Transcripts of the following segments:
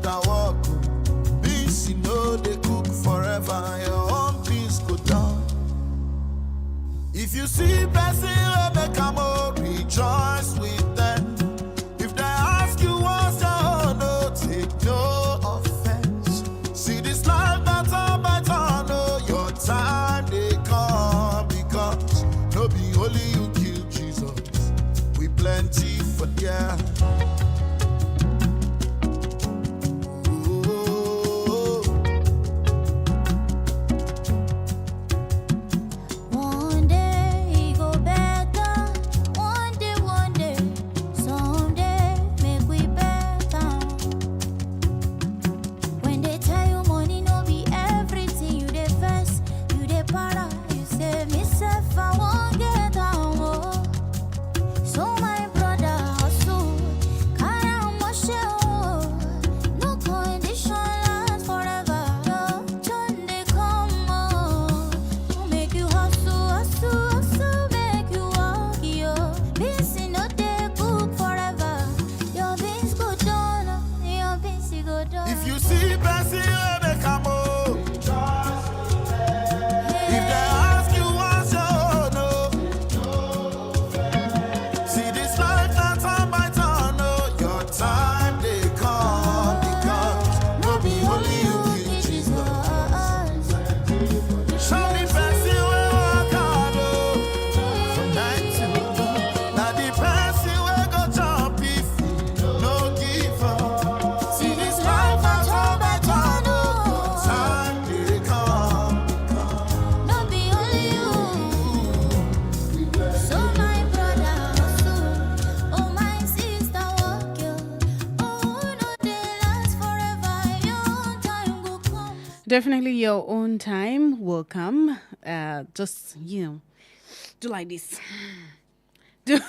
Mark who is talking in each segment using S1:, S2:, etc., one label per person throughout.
S1: that walk. Beans, you know they cook forever. Your own beans go down. If you see person make a more, rejoice with them. If they ask you what's your own, no, take no offense. See this life that's all by turn, no, your time they come because no be only you kill Jesus. We plenty for yeah.
S2: Definitely your own time will come. Just, do like this. Do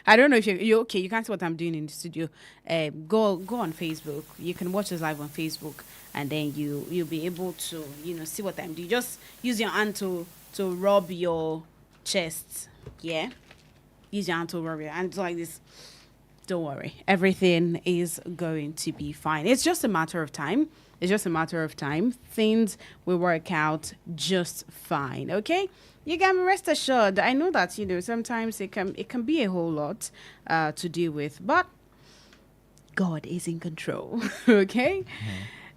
S2: I don't know if you're okay. You can't see what I'm doing in the studio. Go on Facebook. You can watch us live on Facebook, and then you'll be able to see what I'm doing. Just use your hand to rub your chest. Yeah, use your hand to rub your hand like this. Don't worry, everything is going to be fine. It's just a matter of time. Things will work out just fine. Okay. You can rest assured. I know that sometimes it can be a whole lot to deal with, but God is in control. Okay.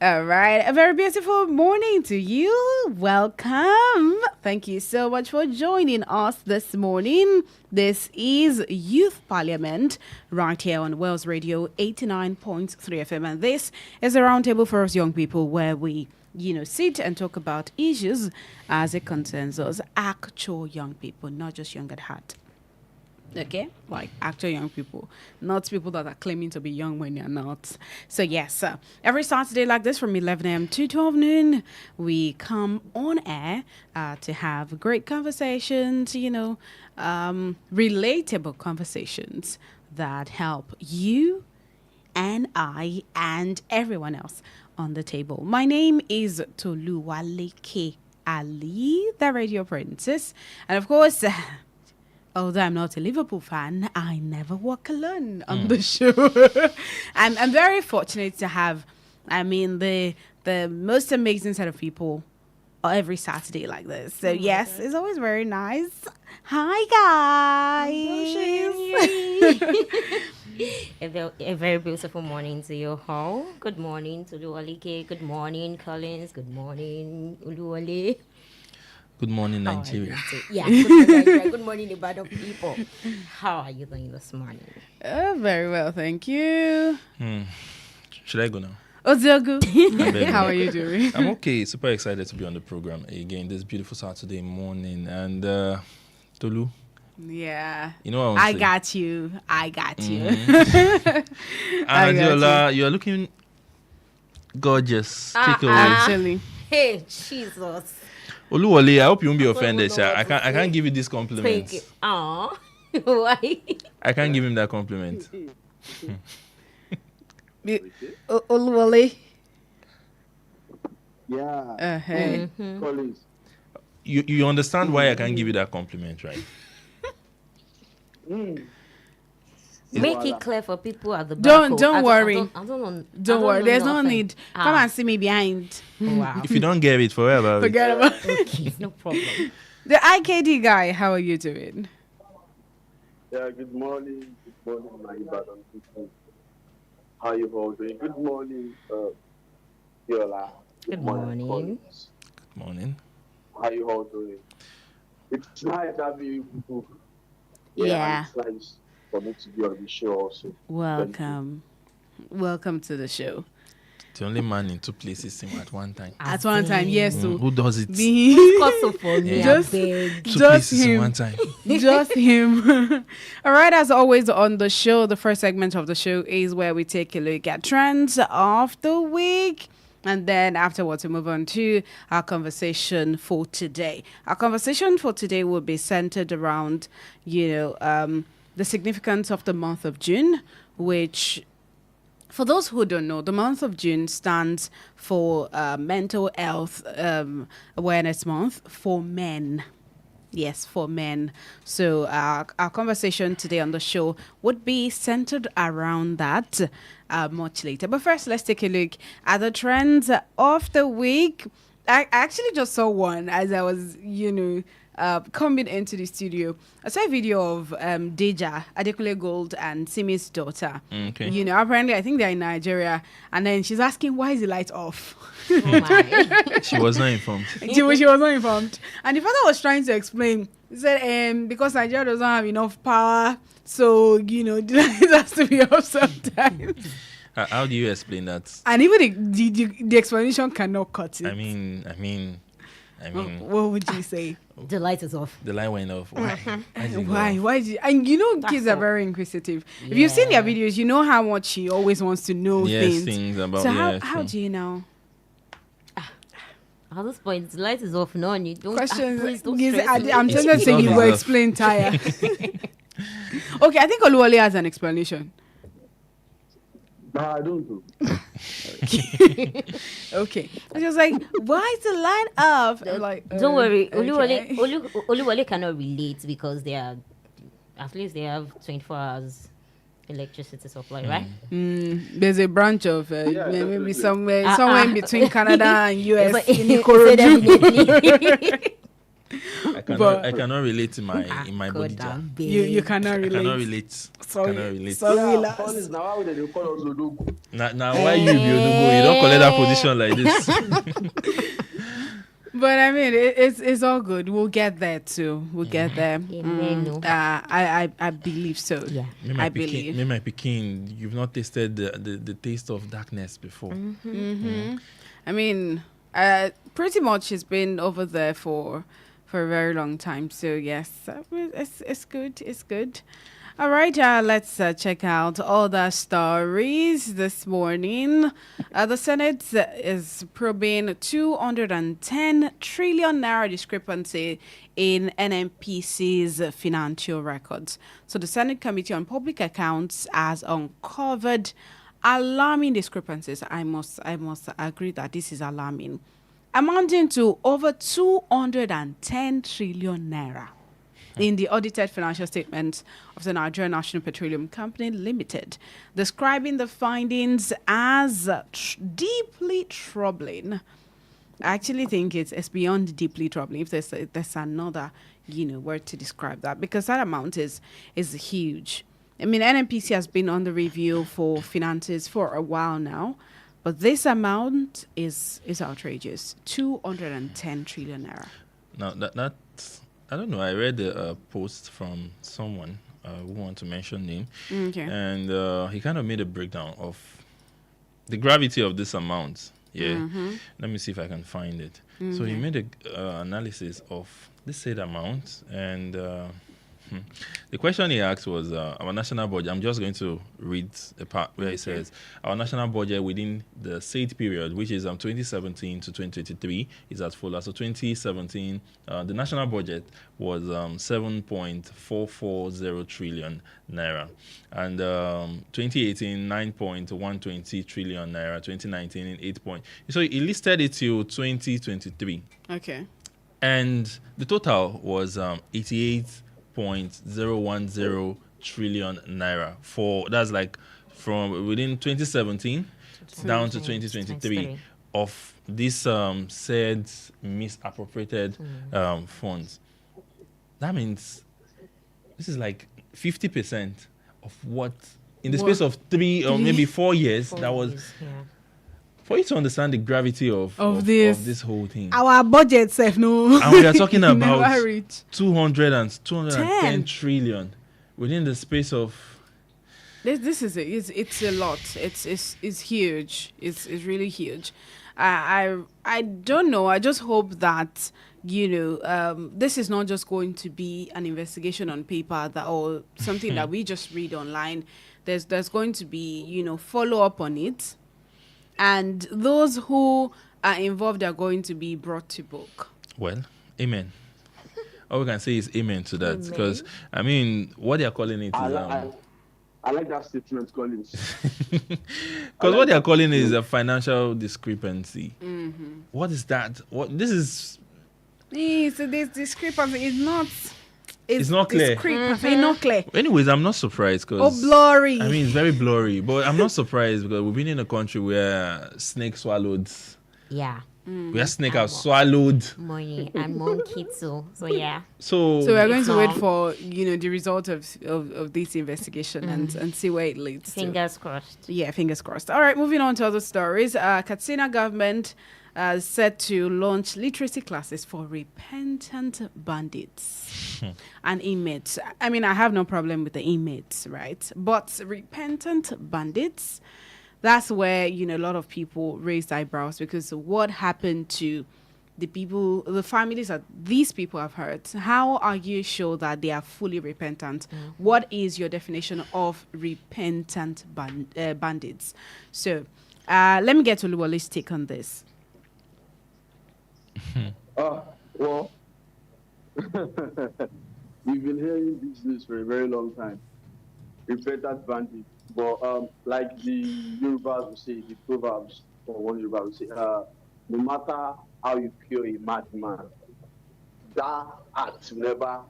S2: All right. A very beautiful morning to you. Welcome. Thank you so much for joining us this morning. This is Youth Parliament right here on Wells Radio 89.3 FM. And this is a roundtable for us young people where we sit and talk about issues as it concerns us, actual young people, not just young at heart. Okay, like actual young people, not people that are claiming to be young when they're not. So yes, every Saturday like this from 11 a.m. to 12 noon, we come on air to have great conversations, relatable conversations that help you and I and everyone else on the table. My name is Toluwaleke Alli, the radio princess, and of course, although I'm not a Liverpool fan, I never walk alone on the show. I'm very fortunate to have, the most amazing set of people every Saturday like this. So yes, it's always very nice. Hi guys.
S3: A very beautiful morning to you all. Good morning to Toluwaleke. Good morning, Collins. Good morning, Uluwale.
S4: Good morning, Nigeria.
S3: Yeah, good morning, Nigeria. Good morning, Ibadan people. How are you doing this morning?
S2: Very well, thank you.
S4: Should I go now?
S2: Ozogu, how are you doing?
S4: I'm okay. Super excited to be on the program again this beautiful Saturday morning. And Tolu.
S2: Yeah.
S4: You know what I
S2: got you. And
S4: Adiola, you're looking gorgeous. Take away.
S2: Actually.
S3: Hey, Jesus.
S4: Oluwale, I hope you won't be offended, sir. I can't give you this compliment.
S3: Thank you. Aww. Why?
S4: I can't give him that compliment.
S2: Oluwale.
S5: Yeah.
S2: Hey.
S5: Collins.
S4: You understand why I can't give you that compliment, right?
S3: Make it clear for people at the back.
S2: Don't worry. Don't worry. There's no
S3: nothing.
S2: need. Come and see me behind.
S3: Wow.
S4: If you don't get it, forever.
S2: Forget about it.
S3: Okay, no problem.
S2: The IKD guy, how are you doing?
S5: Yeah, good morning. Good morning, my Ibadan people. How you all doing? Good morning, Yola.
S3: Good morning.
S5: Collins.
S4: Good morning.
S5: How you all doing? It's nice having you people.
S2: Yeah.
S5: And it's nice for me to be on the show also.
S2: Welcome. Welcome to the show.
S4: The only man in two places sing at one time.
S2: At one time, yes. So
S4: Who does it?
S3: Also for me,
S4: Yeah.
S3: I beg.
S4: Two
S2: just
S4: places in
S2: him.
S4: one time.
S2: Just him. All right, as always on the show, the first segment of the show is where we take a look at trends of the week. And then afterwards, we move on to our conversation for today. Our conversation for today will be centered around, the significance of the month of June, which, for those who don't know, the month of June stands for Mental Health Awareness Month for men. Yes, for men. So our conversation today on the show would be centered around that much later. But first, let's take a look at the trends of the week. I actually just saw one as I was, coming into the studio. I saw a video of Deja, Adekunle Gold, and Simi's daughter.
S4: Okay.
S2: Apparently, I think they're in Nigeria. And then she's asking, why is the light off?
S3: Oh my.
S4: She was not informed.
S2: she was not informed. And the father was trying to explain. He said, because Nigeria doesn't have enough power, so, the light has to be off sometimes.
S4: How do you explain that?
S2: And even the explanation cannot cut it.
S4: I mean,
S2: What would you say?
S3: The light is off.
S4: the light went off. Why? Why did it go
S2: Why?
S4: off?
S2: Why? And kids are very inquisitive. If you've seen their videos, you know how much she always wants to know
S4: Yes,
S2: things.
S4: things about.
S2: So
S4: yeah,
S2: how
S4: true.
S2: do you know?
S3: At this point, the light is off. No, and you don't.
S2: Questions.
S3: Please don't
S2: Yes,
S3: stress me.
S2: I'm
S4: It's-
S2: tempted to
S4: it's
S2: say you
S4: obvious
S2: will
S4: enough.
S2: explain tire. Okay, I think Oluwole has an explanation.
S5: No, I don't do.
S2: Okay. And she was like, why is the light off? I'm like,
S3: Don't worry,
S2: okay.
S3: Oluwale cannot relate because they are, at least they have 24 hours electricity supply, right?
S2: There's a branch of maybe
S5: definitely.
S2: somewhere in between Canada and US
S3: But-
S2: in
S3: so
S2: Ikorodu.
S3: definitely.
S2: But-
S4: I cannot relate in my body.
S3: God,
S4: Jar.
S3: I'm big.
S2: You cannot
S4: I
S2: relate.
S4: cannot relate.
S2: Sorry.
S4: Cannot relate.
S2: Sorry,
S5: Yeah,
S2: lass.
S5: fun is now how they call us Odogu.
S4: Now why you be Odugo? You don't collect that position like this.
S2: But I mean, it's all good. We'll get there too. We'll get there.
S3: Amen, no.
S2: I believe so.
S3: Yeah.
S2: I believe.
S4: Me, my Peking, you've not tasted the taste of darkness before.
S2: I mean, pretty much it's been over there for a very long time. So yes, it's good. It's good. All right, let's check out other stories this morning. The Senate is probing 210 trillion naira discrepancy in NNPC's financial records. So the Senate Committee on Public Accounts has uncovered alarming discrepancies. I must agree that this is alarming, amounting to over 210 trillion naira in the audited financial statements of the Nigerian National Petroleum Company Limited, describing the findings as deeply troubling. I actually think it's beyond deeply troubling. If there's another word to describe that, because that amount is huge. I mean, NNPC has been on the review for finances for a while now, but this amount is outrageous. 210 trillion naira.
S4: Now that's I don't know. I read a post from someone who want to mention name,
S2: Okay.
S4: and he kind of made a breakdown of the gravity of this amount. Yeah.
S2: Mm-hmm.
S4: Let me see if I can find it. So he made a analysis of this said amount, and the question he asked was our national budget. I'm just going to read the part where it says our national budget within the said period, which is 2017 to 2023, is as follows. So 2017, the national budget was 7.440 trillion naira, and 2018 9.120 trillion naira, 2019 8. So he listed it till 2023,
S2: Okay.
S4: and the total was 88.010 trillion naira. That's like from within 2017 down to 2023 of this said misappropriated funds. That means this is like 50% of what in the space of 3 or maybe 4 years. That was for you to understand the gravity of this whole thing.
S2: Our budget safe no.
S4: And we are talking about
S2: Never reach
S4: 210 trillion within the space of.
S2: This is it's a lot. It's huge. It's really huge. I don't know. I just hope that this is not just going to be an investigation on paper or something that we just read online. There's going to be follow up on it, and those who are involved are going to be brought to book.
S4: Well, amen. All we can say is amen to that, because I mean, what they are calling it is.
S5: I like that statement, Collins.
S4: Because what they are calling is a financial discrepancy. Mm-hmm. What is that? What this is?
S2: So this discrepancy is not.
S4: It's not clear.
S2: It's not clear.
S4: Anyways, I'm not surprised because
S2: blurry.
S4: I mean, it's very blurry, but I'm not surprised because we've been in a country where snake swallowed.
S3: Yeah.
S4: Where snake have swallowed
S3: money and monkey too. So yeah.
S4: So
S2: we're going to wait for the result of this investigation and see where it leads.
S3: Fingers crossed.
S2: Yeah, fingers crossed. All right, moving on to other stories. Katsina government set to launch literacy classes for repentant bandits and inmates. I mean, I have no problem with the inmates, right? But repentant bandits. That's where, a lot of people raised eyebrows, because what happened to the families that these people have hurt? How are you sure that they are fully repentant? What is your definition of repentant bandits? So let me get to Toluwaleke's take on this.
S5: Well, we've been hearing this news for a very long time. Repentant bandits. But like the Yorubas will say, the proverbs, or one Yoruba will say, no matter how you cure a madman, that act will never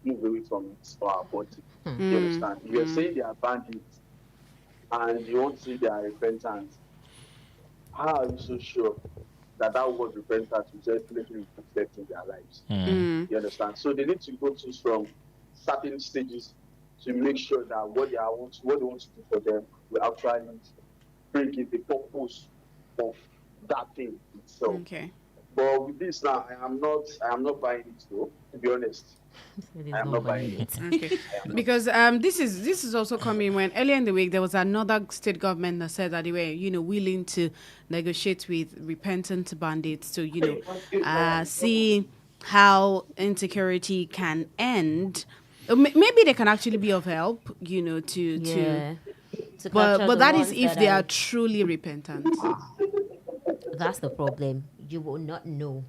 S5: move away from it or our body. You understand? If you're saying they are bandits and you want to say they are repentant, how are you so sure that word repentance will definitely reflect in their lives? You understand? So they need to go through from certain stages to make sure that what they want to do for them will actually bring in the purpose of that thing itself.
S2: Okay.
S5: But with this now, I am not buying it though, to be honest. I am not buying it.
S2: Okay. Because this is also coming when earlier in the week there was another state government that said that they were willing to negotiate with repentant bandits to see how insecurity can end. Maybe they can actually be of help, to but that is if they are truly repentant.
S3: That's the problem. You will not know.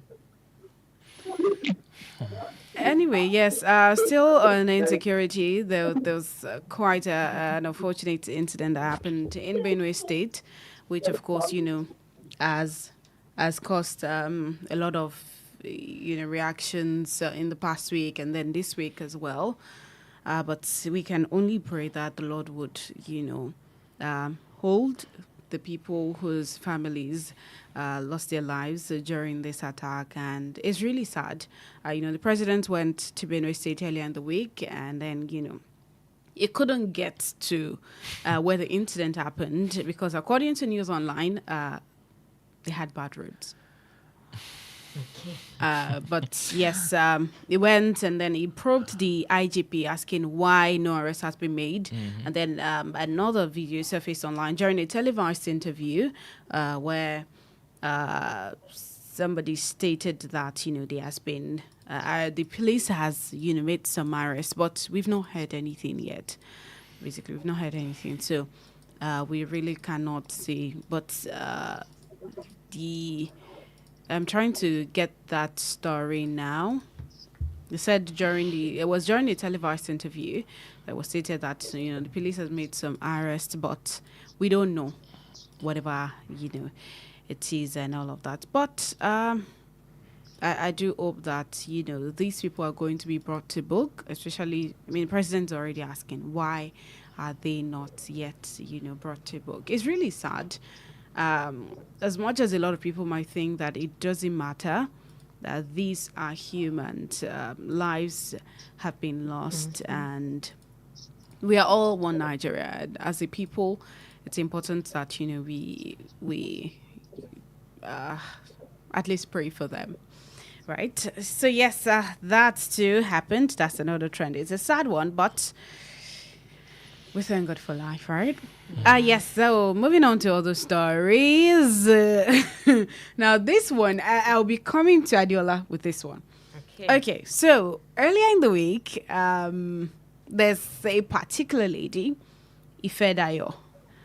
S2: Anyway, yes, still on insecurity, there was quite an unfortunate incident that happened in Benue State, which, of course, has caused a lot of reactions in the past week and then this week as well. But we can only pray that the Lord would, hold the people whose families lost their lives during this attack. And it's really sad. The president went to Benue State earlier in the week, and then, it couldn't get to where the incident happened because, according to News Online, they had bad roads. Okay. But yes, he went and then he probed the IGP asking why no arrest has been made. And then another video surfaced online during a televised interview where somebody stated that, there has been, the police has, made some arrests, but we've not heard anything yet. Basically, we've not heard anything. So we really cannot see. But I'm trying to get that story now. They said during the televised interview that was stated that the police has made some arrests, but we don't know whatever it is and all of that. But I do hope that, these people are going to be brought to book, especially, the president's already asking why are they not yet, brought to book. It's really sad. As much as a lot of people might think that it doesn't matter, that these are humans, lives have been lost, and we are all one Nigeria. As a people, it's important that, we at least pray for them. Right. So, yes, that too happened. That's another trend. It's a sad one, but we thank God for life, right? Yes. So, moving on to other stories. Now, this one, I'll be coming to Adiola with this one. Okay. So, earlier in the week, there's a particular lady, Ifedayo.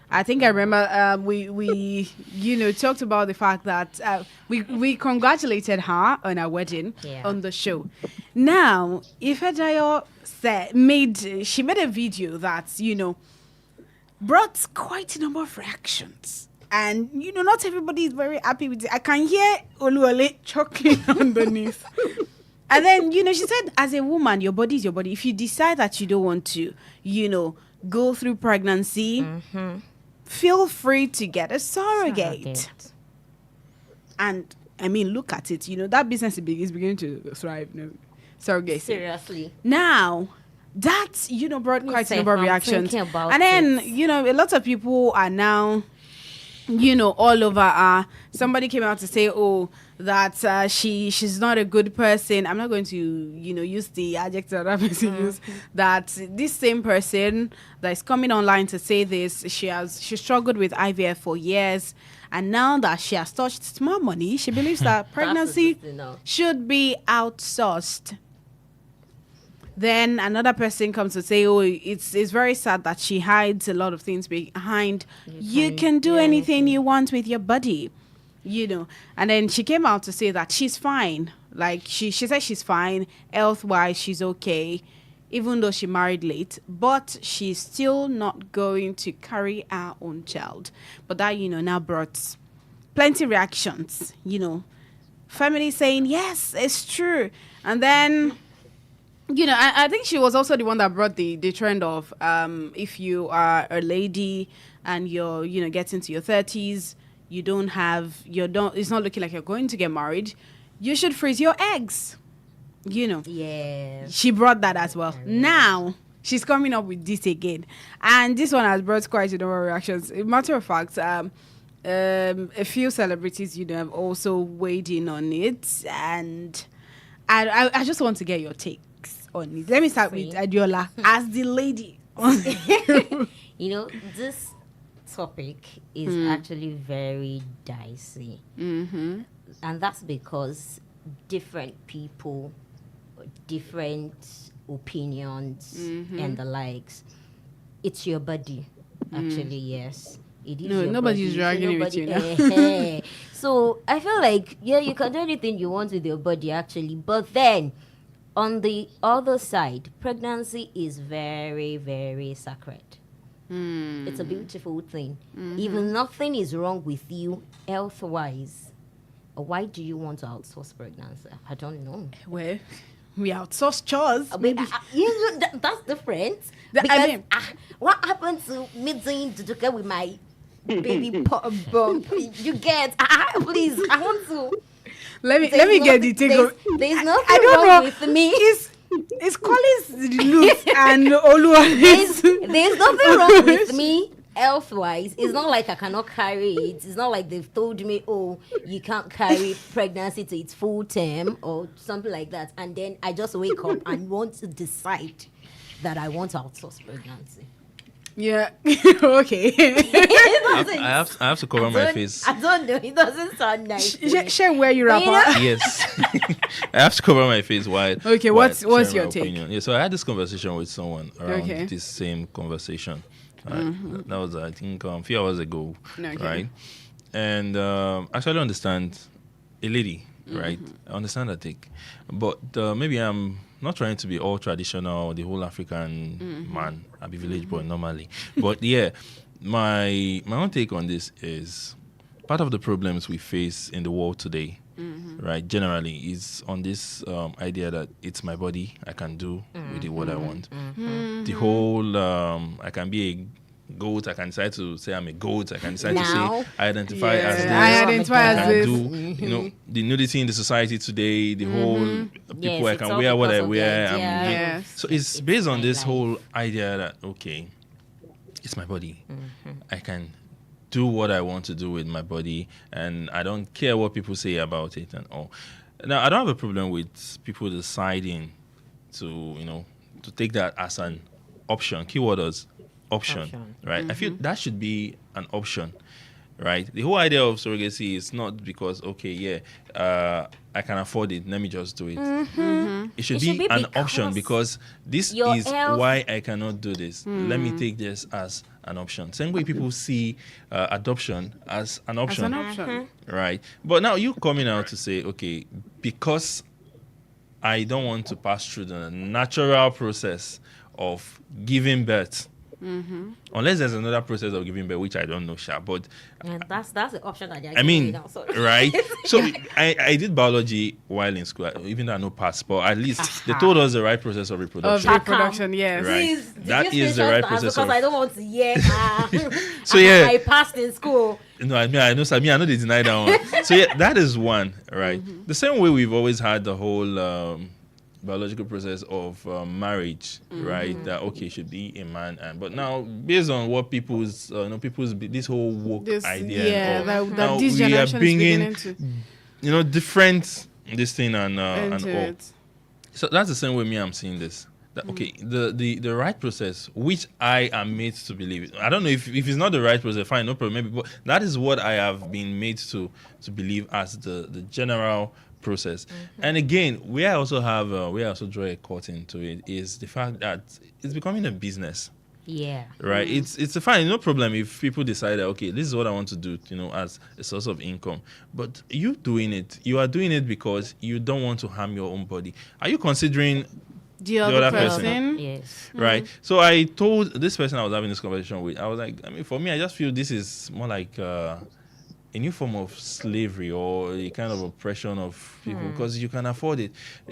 S2: I think I remember we talked about the fact that we congratulated her on her wedding on the show. Now, Ifedayo made a video that brought quite a number of reactions, and not everybody is very happy with it. I can hear Oluwale chuckling underneath. And then she said, as a woman, your body is your body. If you decide that you don't want to go through pregnancy. Feel free to get a surrogate. And look at it. That business is beginning to thrive. Surrogate.
S3: Seriously.
S2: Now, that brought quite a number of reactions. And then a lot of people are now all over. Somebody came out to say, that she's not a good person. I'm not going to use the adjective that person used. That this same person that is coming online to say this, she struggled with IVF for years, and now that she has touched small money, she believes that pregnancy should be outsourced. Then another person comes to say, it's very sad that she hides a lot of things behind. You can do anything you want with your body. And then she came out to say that she's fine. Like, she said she's fine. Health-wise, she's okay, even though she married late. But she's still not going to carry her own child. But that, now brought plenty reactions, Family saying, yes, it's true. And then, I think she was also the one that brought the trend of if you are a lady and you're, getting to your 30s, it's not looking like you're going to get married, you should freeze your eggs.
S3: Yeah.
S2: She brought that as well. Now, she's coming up with this again. And this one has brought quite a number of reactions. As a matter of fact, a few celebrities, have also weighed in on it. And I just want to get your takes on it. Let me start with Adiola as the lady.
S3: This topic is actually very dicey, and that's because different people, different opinions, and the likes. It's your body, actually. Yes, it is.
S2: No, nobody's dragging with you now.
S3: So I feel like you can do anything you want with your body, actually, but then on the other side, pregnancy is very, very sacred. It's a beautiful thing. If nothing is wrong with you health-wise, why do you want to outsource pregnancy? I don't know.
S2: Well, we outsource chores.
S3: That's different. Because what happened to me doing to with my baby bump? You get? Please, I want to.
S2: Let me get the take.
S3: There's nothing wrong with me.
S2: It's Collins Lutz and Oluwale.
S3: There's nothing wrong with me health-wise. It's not like I cannot carry it. It's not like they've told me, you can't carry pregnancy to its full term or something like that. And then I just wake up and want to decide that I want to outsource pregnancy.
S2: Yeah. Okay.
S4: I have to cover my face.
S3: I don't know. It doesn't sound nice.
S2: Share where you're at.
S4: Yes. I have to cover my face wide.
S2: Okay, what's your take?
S4: Opinion. Yeah, so I had this conversation with someone around this same conversation. Right? That was, I think, a few hours ago. Okay. Right? And actually, I understand a lady, right? I understand her take. But maybe I'm not trying to be all traditional, the whole African man. I be village boy normally. But yeah, my own take on this is part of the problems we face in the world today, right, generally is on this idea that it's my body, I can do with it what I want. The whole I can be a goat, I can decide to say I'm a goat, I can decide to
S3: Now?
S4: say I identify as this,
S2: I identify
S4: I
S2: as
S4: can
S2: this.
S4: do, the nudity in the society today, the whole people, I
S3: it's
S4: can
S3: all
S4: wear what
S3: because
S4: I
S3: of the
S4: wear.
S3: idea
S4: I'm doing-
S2: Yes.
S4: So it's based on
S3: my
S4: this
S3: life.
S4: whole idea that, okay, it's my body. I can do what I want to do with my body, and I don't care what people say about it and all. Now, I don't have a problem with people deciding to, to take that as an option. Keyword is option, right? I feel that should be an option, right? The whole idea of surrogacy is not because, okay, I can afford it, let me just do it. It should be an option because this
S3: your
S4: is
S3: health-
S4: why I cannot do this. Let me take this as an option. Same way people see adoption as an
S2: As
S4: option,
S2: an option.
S4: right? But now you coming out to say, okay, because I don't want to pass through the natural process of giving birth, unless there's another process of giving birth, which I don't know, Sha, but
S3: And that's the option that they're
S4: I
S3: giving
S4: mean,
S3: me now, sorry.
S4: right? So I did biology while in school, even though I no pass, but at least they told us the right process of
S2: Of
S4: reproduction.
S2: reproduction, yes.
S4: Right.
S3: Please, did
S4: That
S3: you
S4: is the
S3: screenshot
S4: right
S3: that?
S4: process
S3: Because
S4: of-
S3: I don't want to hear.
S4: So, yeah.
S3: I passed in school.
S4: No, I know they deny that one. So yeah, that is one, right? The same way we've always had the whole biological process of marriage, right? That okay, should be a man, but now based on what people's this whole woke
S2: This,
S4: idea,
S2: yeah,
S4: and all,
S2: that
S4: now
S2: this
S4: we are
S2: generation is
S4: bringing
S2: beginning to
S4: different this thing and
S2: into
S4: all.
S2: it.
S4: So that's the same way I'm seeing this. That, okay, the right process, which I am made to believe. I don't know if it's not the right process, fine, no problem. Maybe, but that is what I have been made to believe as the general process. And again, we also draw a curtain to it is the fact that it's becoming a business.
S3: Yeah.
S4: Right, it's a fine, no problem if people decide that okay, this is what I want to do, as a source of income. But you are doing it because you don't want to harm your own body. Are you considering
S2: The
S4: other
S2: other
S4: person.
S2: person.
S3: Yes.
S4: right? So I told this person I was having this conversation with, I was like, I mean, for me, I just feel this is more like a new form of slavery or a kind of oppression of people because you can afford it.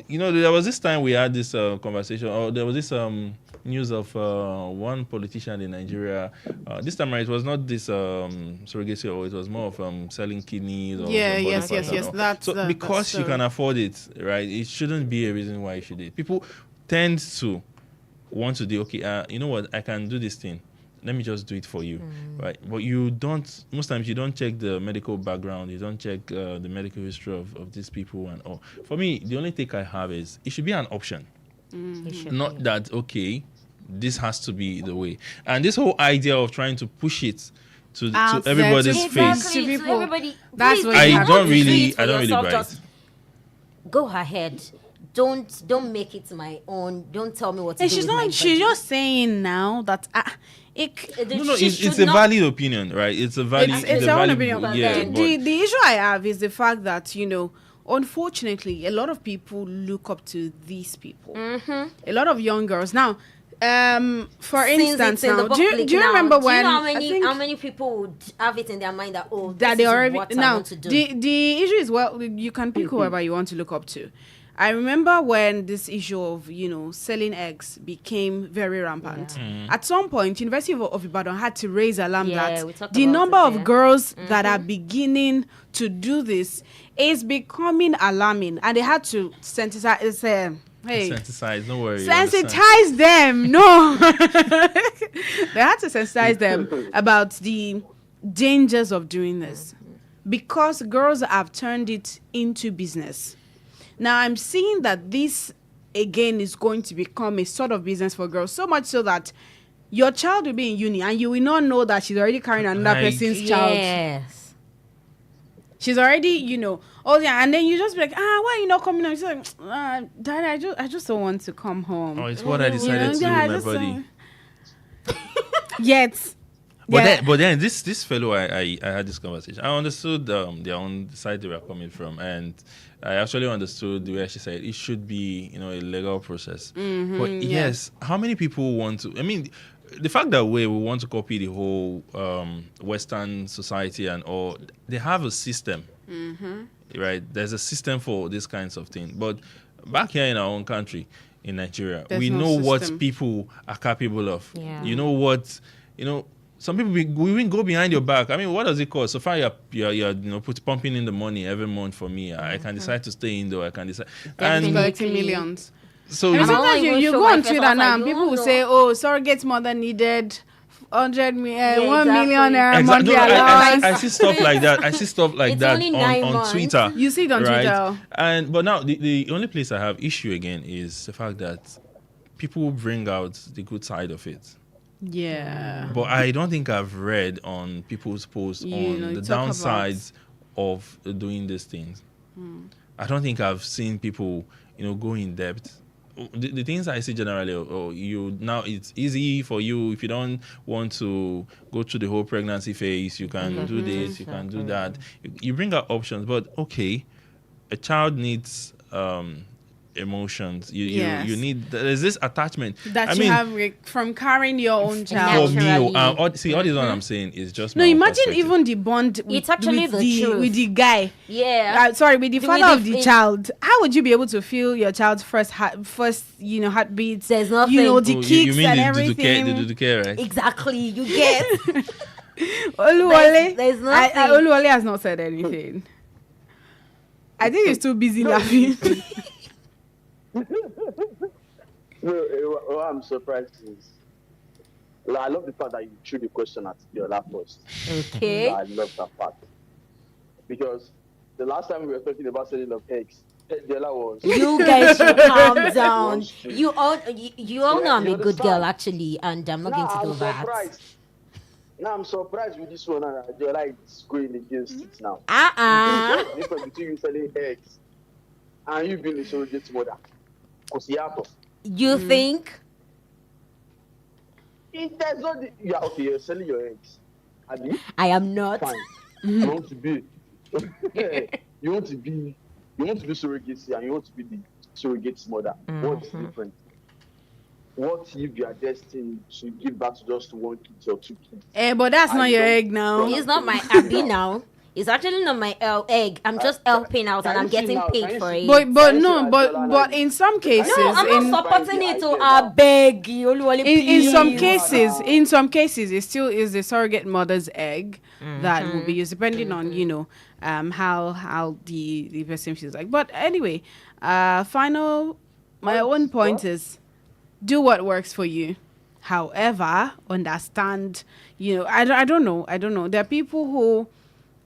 S4: There was this time we had this conversation, or there was this news of one politician in Nigeria. This time it was not this surrogacy, or it was more of selling kidneys. Or
S2: Yeah,
S4: body
S2: yes,
S4: parts
S2: yes,
S4: and
S2: yes.
S4: all.
S2: That's
S4: so
S2: the-
S4: because
S2: that's
S4: you
S2: the-
S4: can afford it, right? It shouldn't be a reason why you should do it. People tend to want to do, okay, you know what, I can do this thing. Let me just do it for you, right? But most times you don't check the medical background, you don't check the medical history of these people and all. For me, the only take I have is it should be an option.
S3: It should
S4: Not
S3: be.
S4: that, okay, this has to be the way. And this whole idea of trying to push it to
S2: Out there
S4: everybody's
S2: to-
S4: face,
S3: Exactly.
S2: To
S3: To
S2: people.
S3: everybody.
S2: That's
S3: Please,
S2: what
S3: if
S2: you
S3: you
S2: have
S3: want
S2: to
S3: to
S2: do.
S3: do it for
S4: I don't really
S3: yourself,
S4: buy it.
S3: just go ahead. Don't make it my own. Don't tell me what to
S2: And
S3: do
S2: she's
S3: with my
S2: not. She's
S3: body.
S2: just saying now that
S4: No,
S3: She
S4: it's
S3: should
S4: a
S3: not-
S4: valid opinion, right? It's a valid,
S2: it's her own
S4: valid,
S2: opinion.
S4: yeah.
S2: The issue I have is the fact that unfortunately, a lot of people look up to these people. A lot of young girls now. For
S3: Since
S2: instance,
S3: it's in the
S2: now, do you
S3: public
S2: do you
S3: now,
S2: remember
S3: do you
S2: when
S3: know
S2: I think
S3: how many people would have it in their mind that
S2: that
S3: this
S2: they
S3: is
S2: already
S3: what I
S2: now
S3: want to do.
S2: the issue is, well, you can pick whoever you want to look up to. I remember when this issue of selling eggs became very rampant. At some point, University of Ibadan had to raise alarm
S3: Yeah, we
S2: that
S3: talked
S2: the
S3: about
S2: number
S3: it,
S2: of
S3: yeah.
S2: girls that are beginning to do this is becoming alarming, and they had to sensitize. Hey,
S4: Sensitize, don't worry. you understand.
S2: sensitize them. No, they had to sensitize them about the dangers of doing this because girls have turned it into business. Now I'm seeing that this again is going to become a sort of business for girls, so much so that your child will be in uni and you will not know that she's already carrying another
S4: Like-
S2: person's child.
S3: Yes.
S2: She's already, oh yeah, and then you just be like, why are you not coming home? She's like, Daddy, I just don't want to come home.
S4: Oh, it's what I decided to do
S2: I
S4: with my
S2: just
S4: body.
S2: Yet,
S4: But then this fellow I had this conversation. I understood their own side they were coming from, and I actually understood the way she said it should be a legal process. But yes, how many people want to? I mean, the fact that we want to copy the whole Western society and all, they have a system. right? There's a system for these kinds of things. But back here in our own country, in Nigeria,
S2: There's
S4: we
S2: no
S4: know what
S2: system.
S4: people are capable of.
S3: Yeah.
S4: You know what, some people we even go behind your back. I mean, what does it cost? So far, you're pumping in the money every month for me. I can decide to stay indoor. I can decide. And
S3: Definitely.
S2: 30 millions.
S4: so
S2: And
S4: you
S3: I'm
S4: know,
S2: sometimes
S3: not even
S2: you
S3: sure
S2: go
S3: my
S2: on
S3: face,
S2: Twitter
S3: I was
S2: now
S3: like,
S2: and
S3: you
S2: people
S3: don't
S2: will
S3: know.
S2: say, oh, surrogate mother needed 100 1
S3: exactly.
S2: million naira monthly
S4: No,
S2: allowance.
S4: I see stuff like that. I see stuff like
S3: It's
S4: that
S3: only 9
S4: on
S3: months.
S4: Twitter.
S2: You see it on
S4: right?
S2: Twitter.
S4: But now the only place I have issue again is the fact that people bring out the good side of it.
S2: Yeah.
S4: But I don't think I've read on people's posts on the
S2: talk
S4: downsides of doing these things. I don't think I've seen people, go in depth. The things I see generally, it's easy for you if you don't want to go through the whole pregnancy phase. You can do this, you can do that. You bring out options, but okay, a child needs emotions.
S2: Yes.
S4: You need. There's this attachment
S2: That you have from carrying your own
S4: for
S2: child.
S4: me.
S3: Naturally.
S4: All this one I'm saying is just
S2: No,
S4: my own
S2: imagine
S4: perspective.
S2: even the bond with,
S3: It's actually the truth.
S2: with the guy.
S3: Yeah.
S2: Sorry, with the
S3: With
S2: father
S3: the
S2: of the child. How would you be able to feel your child's first heartbeats?
S3: There's nothing.
S2: The
S4: Oh,
S2: kicks
S4: you mean
S2: and
S4: the
S2: everything.
S4: Duduke, right?
S3: Exactly. You get.
S2: Oluwole,
S3: There's nothing.
S2: Oluwole has not said anything. I think he's too busy laughing.
S5: No, what I'm surprised is, I love the fact that you threw the question at Biola first.
S3: Okay.
S5: I love that part. Because the last time we were talking about selling of eggs, Biola was...
S3: You guys should calm down.
S5: Was true.
S3: You all know I'm
S5: You
S3: a good girl
S5: understand?
S3: actually, and I'm not
S5: Now
S3: going to do
S5: I'm
S3: that.
S5: surprised. Now I'm surprised with this one, and Biola is going against it now.
S3: Uh-uh.
S5: The difference between you selling eggs and you being a surrogate mother. Because
S3: You think?
S5: if there's not... okay, you're selling your eggs. Abi?
S3: I am not.
S5: Fine. You want to be... you want to be surrogacy and you want to be the surrogate mother. What's different? What if you are destined to give birth to just one kid or two kids?
S2: But that's not
S5: I
S2: your
S5: don't-
S2: egg now.
S3: It's not my Abby now. It's actually not my egg. I'm just helping out and
S5: can
S3: I'm
S5: you see
S3: getting
S5: now?
S3: paid
S5: Can you
S3: for
S5: see?
S3: it.
S2: But in some cases,
S3: No, I'm
S2: in
S3: not supporting it to
S5: I
S3: beg you. Oluwole,
S2: in some
S3: please.
S2: cases, it still is the surrogate mother's egg that will be used, depending on how the person feels like. But anyway, my own point is, do what works for you. However, understand, I don't know. There are people who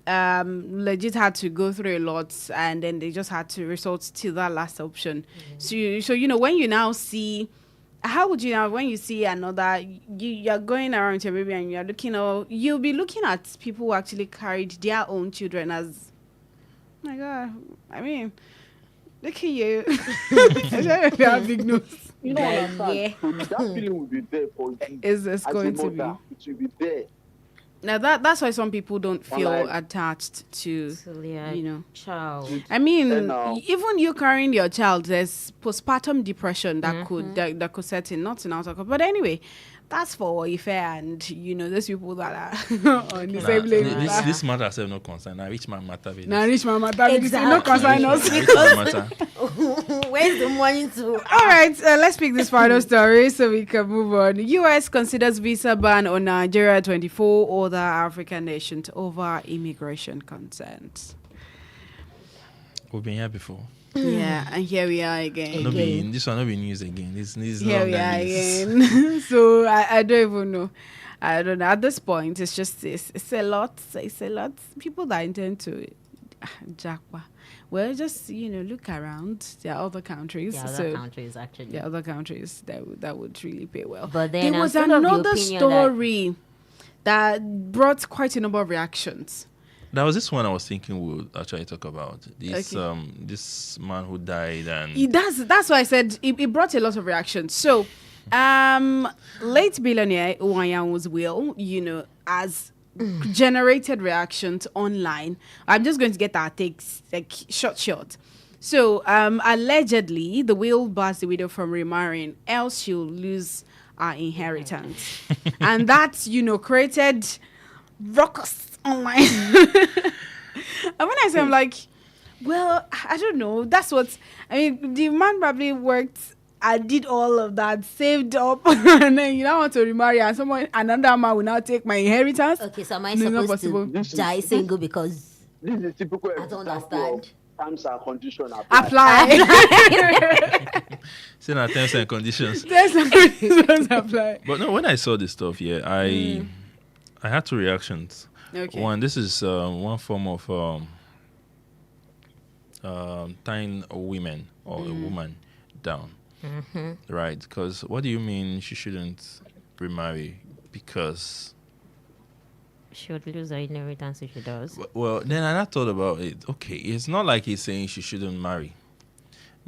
S2: legit had to go through a lot and then they just had to resort to that last option. So when you now see, how would you now, when you see another, you're going around with your baby and you're looking, you'll be looking at people who actually carried their own children as, oh my God, I mean, look at you. I don't know if you have big nose.
S5: You don't understand.
S3: Yeah.
S5: So that feeling will be there for you.
S2: It's
S5: As a
S2: going to be.
S5: mother, it will be there.
S2: Now that's why some people don't feel
S5: Like-
S2: attached to,
S3: Child.
S2: I mean,
S5: And now-
S2: even you carrying your child, there's postpartum depression that could set in, not in outer. But anyway, that's for Ife and those people that are on the same level.
S4: This matter have no concern. Now, which man matter?
S2: Now, rich mama, that
S3: Exactly.
S2: no concern us.
S4: Which man matter?
S3: Where's the money to?
S2: All right, let's pick this final story so we can move on. U.S. considers visa ban on Nigeria, 24 other African nations over immigration concerns.
S4: We've been here before.
S2: Yeah, and here we are again.
S4: This one not be news again. This
S2: Here we
S4: longer
S2: are
S4: news.
S2: again. So I don't even know. I don't know. At this point, it's just it's a lot. It's a lot. People that intend to jackpot. Well, just look around. There are other countries.
S3: Yeah, other countries actually.
S2: There are other countries that would really pay well.
S3: But then
S2: there
S3: I'm
S2: was
S3: still of the
S2: another
S3: opinion
S2: story that brought quite a number of reactions.
S4: That was this one I was thinking we would actually talk about. This
S2: Okay.
S4: this man who died and
S2: That's why I said it brought a lot of reactions. So, late billionaire Uwayan's will, has generated reactions online. I'm just going to get our takes like short. So, allegedly, the will bars the widow from remarrying, else she'll lose her inheritance, and that created ruckus online. And when I say, I'm like, Well, I don't know. That's what I mean. The man probably worked. I did all of that, saved up, and then you now want to remarry, and another man will now take my inheritance.
S3: Okay, so am I
S2: No, not
S3: supposed
S2: possible.
S3: to die single because
S5: This is typical
S3: I don't
S5: example of
S3: understand.
S5: terms and conditions
S2: Apply.
S4: Still not terms and conditions.
S2: There's some conditions apply.
S4: But no, when I saw this stuff, I had two reactions.
S2: Okay.
S4: One, this is one form of tying a woman or a woman down, right? Because what do you mean she shouldn't remarry? Because
S3: she would lose her inheritance if she does.
S4: well, then I thought about it. Okay, it's not like he's saying she shouldn't marry.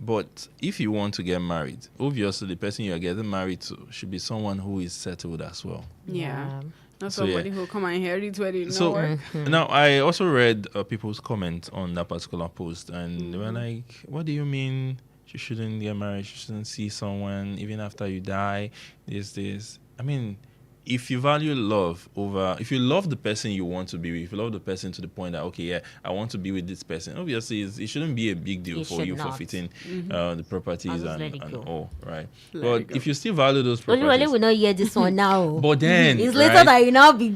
S4: But if you want to get married, obviously the person you are getting married to should be someone who is settled as well.
S2: Yeah. Not
S4: So,
S2: somebody who come and inherit where they know
S4: So
S2: work.
S4: now I also read people's comments on that particular post, and they were like, "What do you mean she shouldn't get married? She shouldn't see someone even after you die? This. I mean, if you value love over, if you love the person you want to be with, if you love the person to the point that, okay, yeah, I want to be with this person, obviously it shouldn't be a big deal
S3: It
S4: for
S3: should
S4: you
S3: not.
S4: forfeiting the properties
S3: I'll just let it
S4: and
S3: go.
S4: all, right?
S2: Let
S4: But
S2: it go.
S4: if you still value those
S3: Only
S4: properties,
S3: will not hear this one now.
S4: but then,
S3: It's later
S4: right?
S3: that you now be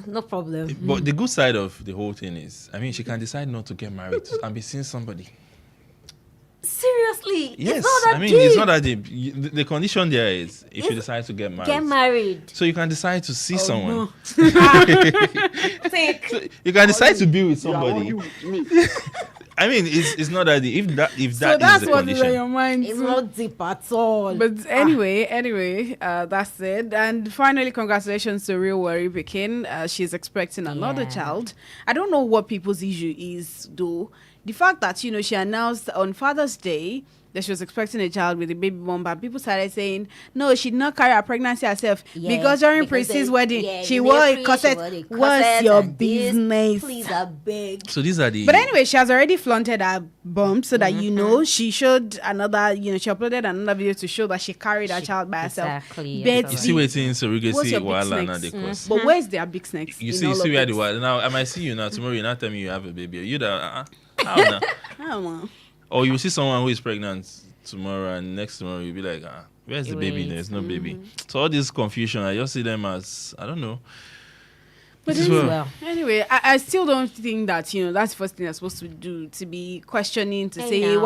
S3: no problem.
S4: But the good side of the whole thing is, I mean, she can decide not to get married and be seeing somebody.
S3: Seriously,
S4: Yes,
S3: it's not that
S4: I mean,
S3: deep.
S4: it's not that deep. The condition there is if you
S3: It's-
S4: decide to get married.
S3: Get married.
S4: So you can decide to see someone.
S3: Take.
S4: So you can decide to be with
S5: You are
S4: somebody.
S5: working with me.
S4: I mean, it's not that deep. If
S2: So
S4: that
S2: that's
S4: is the
S2: what is on your
S4: condition.
S2: mind.
S3: It's
S2: too.
S3: not deep at all.
S2: But anyway, that's it. And finally, congratulations to Real Worry Pekin. She's expecting another
S3: Yeah.
S2: child. I don't know what people's issue is, though. The fact that, she announced on Father's Day that she was expecting a child with a baby bumper, people started saying, no, she did not carry her pregnancy herself.
S3: Yeah,
S2: because during
S3: because
S2: Priscilla's
S3: they-
S2: wedding,
S3: yeah,
S2: she
S3: in
S2: wore a
S3: April,
S2: corset.
S3: she wore a
S2: What's
S3: corset
S2: your
S3: and this.
S2: business?
S3: Please, I beg.
S4: So these are the.
S2: But anyway, she has already flaunted her bump so that she showed another, she uploaded another video to show that she carried her child by herself.
S3: Exactly.
S2: But
S4: you see what's in
S2: What's
S4: surrogacy
S2: your big
S4: wahala now
S2: snakes?
S4: they cause.
S2: But where's their big snakes?
S4: You
S2: in
S4: see,
S2: all of
S4: where
S2: this?
S4: the what now? I might see you now tomorrow. You're not telling me you have a baby. You that how now?
S2: I don't know.
S4: Or you see someone who is pregnant tomorrow, and next tomorrow you'll be like, where's the baby?
S3: Wait.
S4: There's no baby. So all this confusion, I just see them as, I don't know.
S2: But
S4: This is
S2: anyway,
S4: well.
S2: anyway, I still don't think that that's the first thing you're supposed to do, to be questioning, to
S3: I
S2: say
S3: know.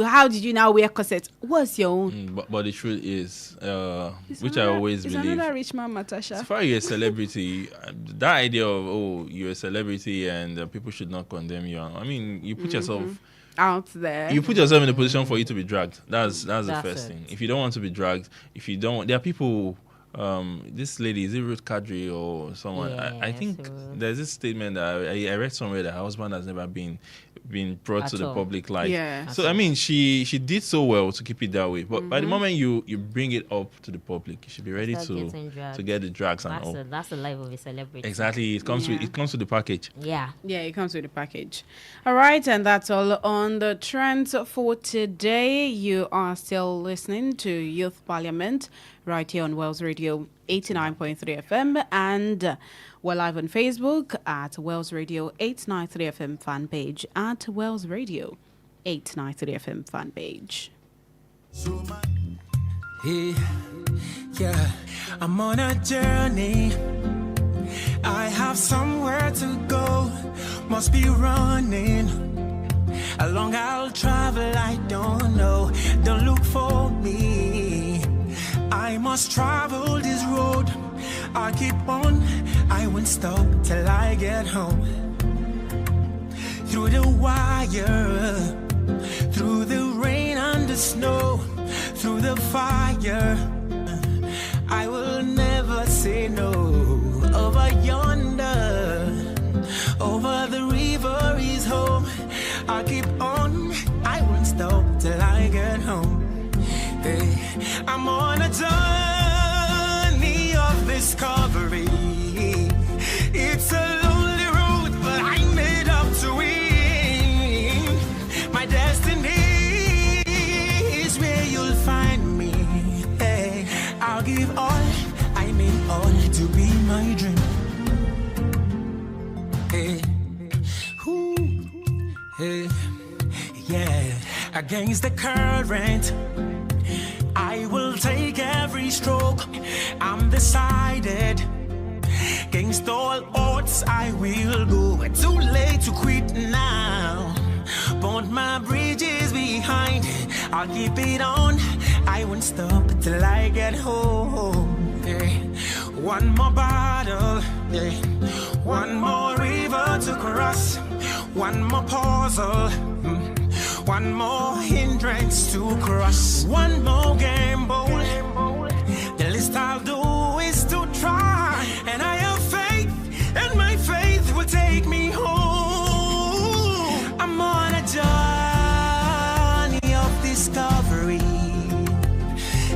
S2: how did you now wear corset? What's your own?
S4: But the truth is,
S2: It's
S4: which I
S2: another-
S4: always
S2: it's
S4: believe,
S2: another rich man,
S4: as
S2: Matasha.
S4: far as you're a celebrity, that idea of, you're a celebrity and people should not condemn you. I mean, you put yourself
S2: Out there.
S4: you put yourself in a position for you to be dragged. That's the
S3: That's
S4: first
S3: it.
S4: thing. If you don't want to be dragged, there are people. This lady, is it Ruth Kadri or someone? I
S3: Yes,
S4: think
S3: Ruth.
S4: there's this statement that I read somewhere that her husband has never been brought
S3: At
S4: to the
S3: all.
S4: public light.
S2: Yeah.
S4: So I mean, she did so well to keep it that way. But by the moment you bring it up to the public, you should be ready
S3: Start getting dragged.
S4: to get the drags and all.
S3: That's the life of a celebrity.
S4: Exactly. It comes with the package.
S3: Yeah.
S2: Yeah, it comes with a package. All right, and that's all on the trends for today. You are still listening to Youth Parliament right here on Wells Radio 89.3 FM, and we're live on Facebook at Wells Radio 893 FM fan page, at Wells Radio 893 FM fan page.
S6: Yeah, I'm on a journey. I have somewhere to go. Must be running. How long I'll travel, I don't know. Don't look for me. I must travel this road. I keep on. I won't stop till I get home. Through the wire, through the rain and the snow, through the fire, I will never say no. Over yonder, over the river is home. I'll keep on, I won't stop till I get home. Hey, I'm on a journey of discovery. It's a lonely road, but I made up to win. My destiny is where you'll find me. Hey, I'll give all, I mean all, to be my dream. Hey, ooh, hey, yeah. Against the current, I will take every stroke. I'm decided. Against all odds, I will go. Too late to quit now. Burnt my bridges behind. I'll keep it on. I won't stop till I get home. Yeah. One more battle, yeah. One more river to cross. One more puzzle. One more hindrance to cross. One more gamble. The least I'll do is to try. And I have faith, and my faith will take me home. I'm on a journey of discovery.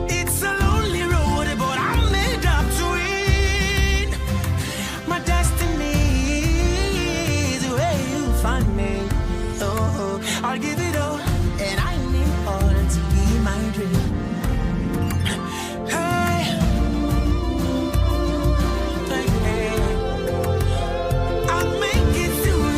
S6: It's a lonely road, but I'm made up to it. My destiny is where you find me. Oh, I'll give it all, and I need all to be my dream. Hey, hey, I'll make it through.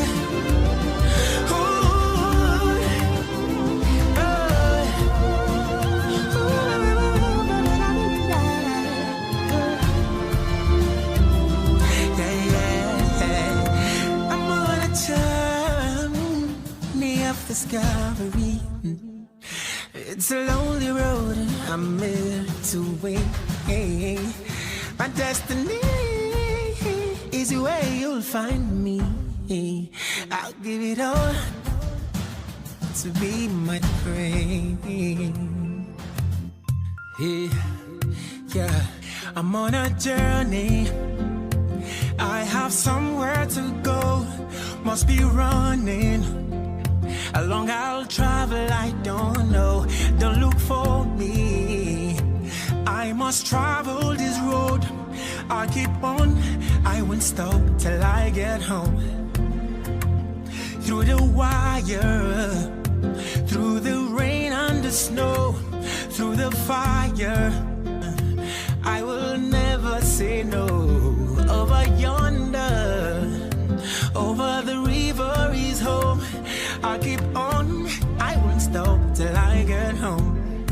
S6: I'm on a journey of discovery. It's a lonely road, I'm meant to win. My destiny is where you'll find me. I'll give it all to be my friend. Yeah, I'm on a journey. I have somewhere to go. Must be running. How long I'll travel, I don't know. Don't look for me. I must travel this road. I'll keep on. I won't stop till I get home. Through the wire, through the rain and the snow, through the fire, I will never say no. Over yonder, over the river is home. I'll keep on, I won't stop till I get home.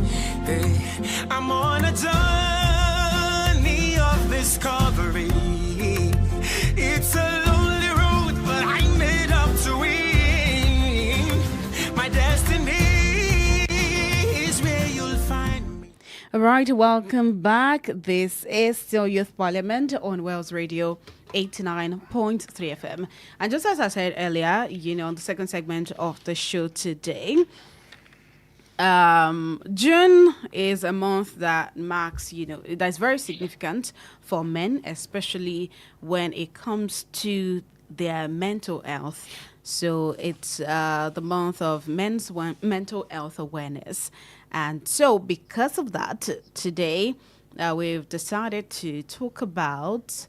S6: Hey, I'm on a journey of discovery. It's a lonely road, but I made up to win. My destiny is where you'll find me.
S2: All right, welcome back. This is still Youth Parliament on Wales Radio 89.3 FM. And just as I said earlier, on the second segment of the show today, June is a month that marks, that's very significant for men, especially when it comes to their mental health. So it's the month of men's mental health awareness. And so because of that, today we've decided to talk about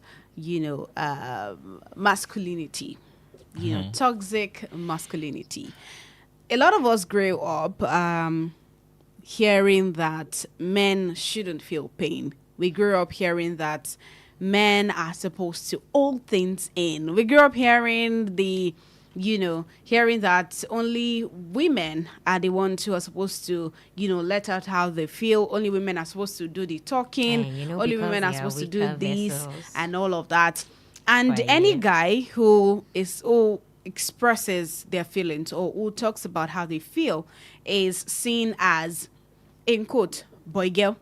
S2: masculinity, toxic masculinity. A lot of us grew up hearing that men shouldn't feel pain. We grew up hearing that men are supposed to hold things in. We grew up hearing hearing that only women are the ones who are supposed to, let out how they feel. Only women are supposed to do the talking. Only women are supposed to do this and all of that. And any guy who expresses their feelings or who talks about how they feel is seen as, in quote, boy girl.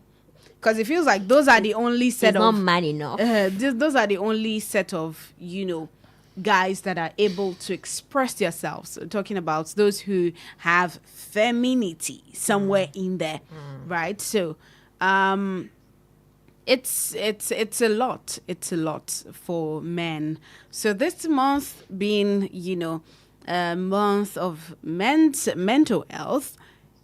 S2: Because it feels like those are the only set
S3: of... It's not man enough.
S2: Those are the only set of, guys that are able to express themselves. Talking about those who have femininity somewhere in there, right? So, it's a lot. It's a lot for men. So this month being, a month of men's mental health,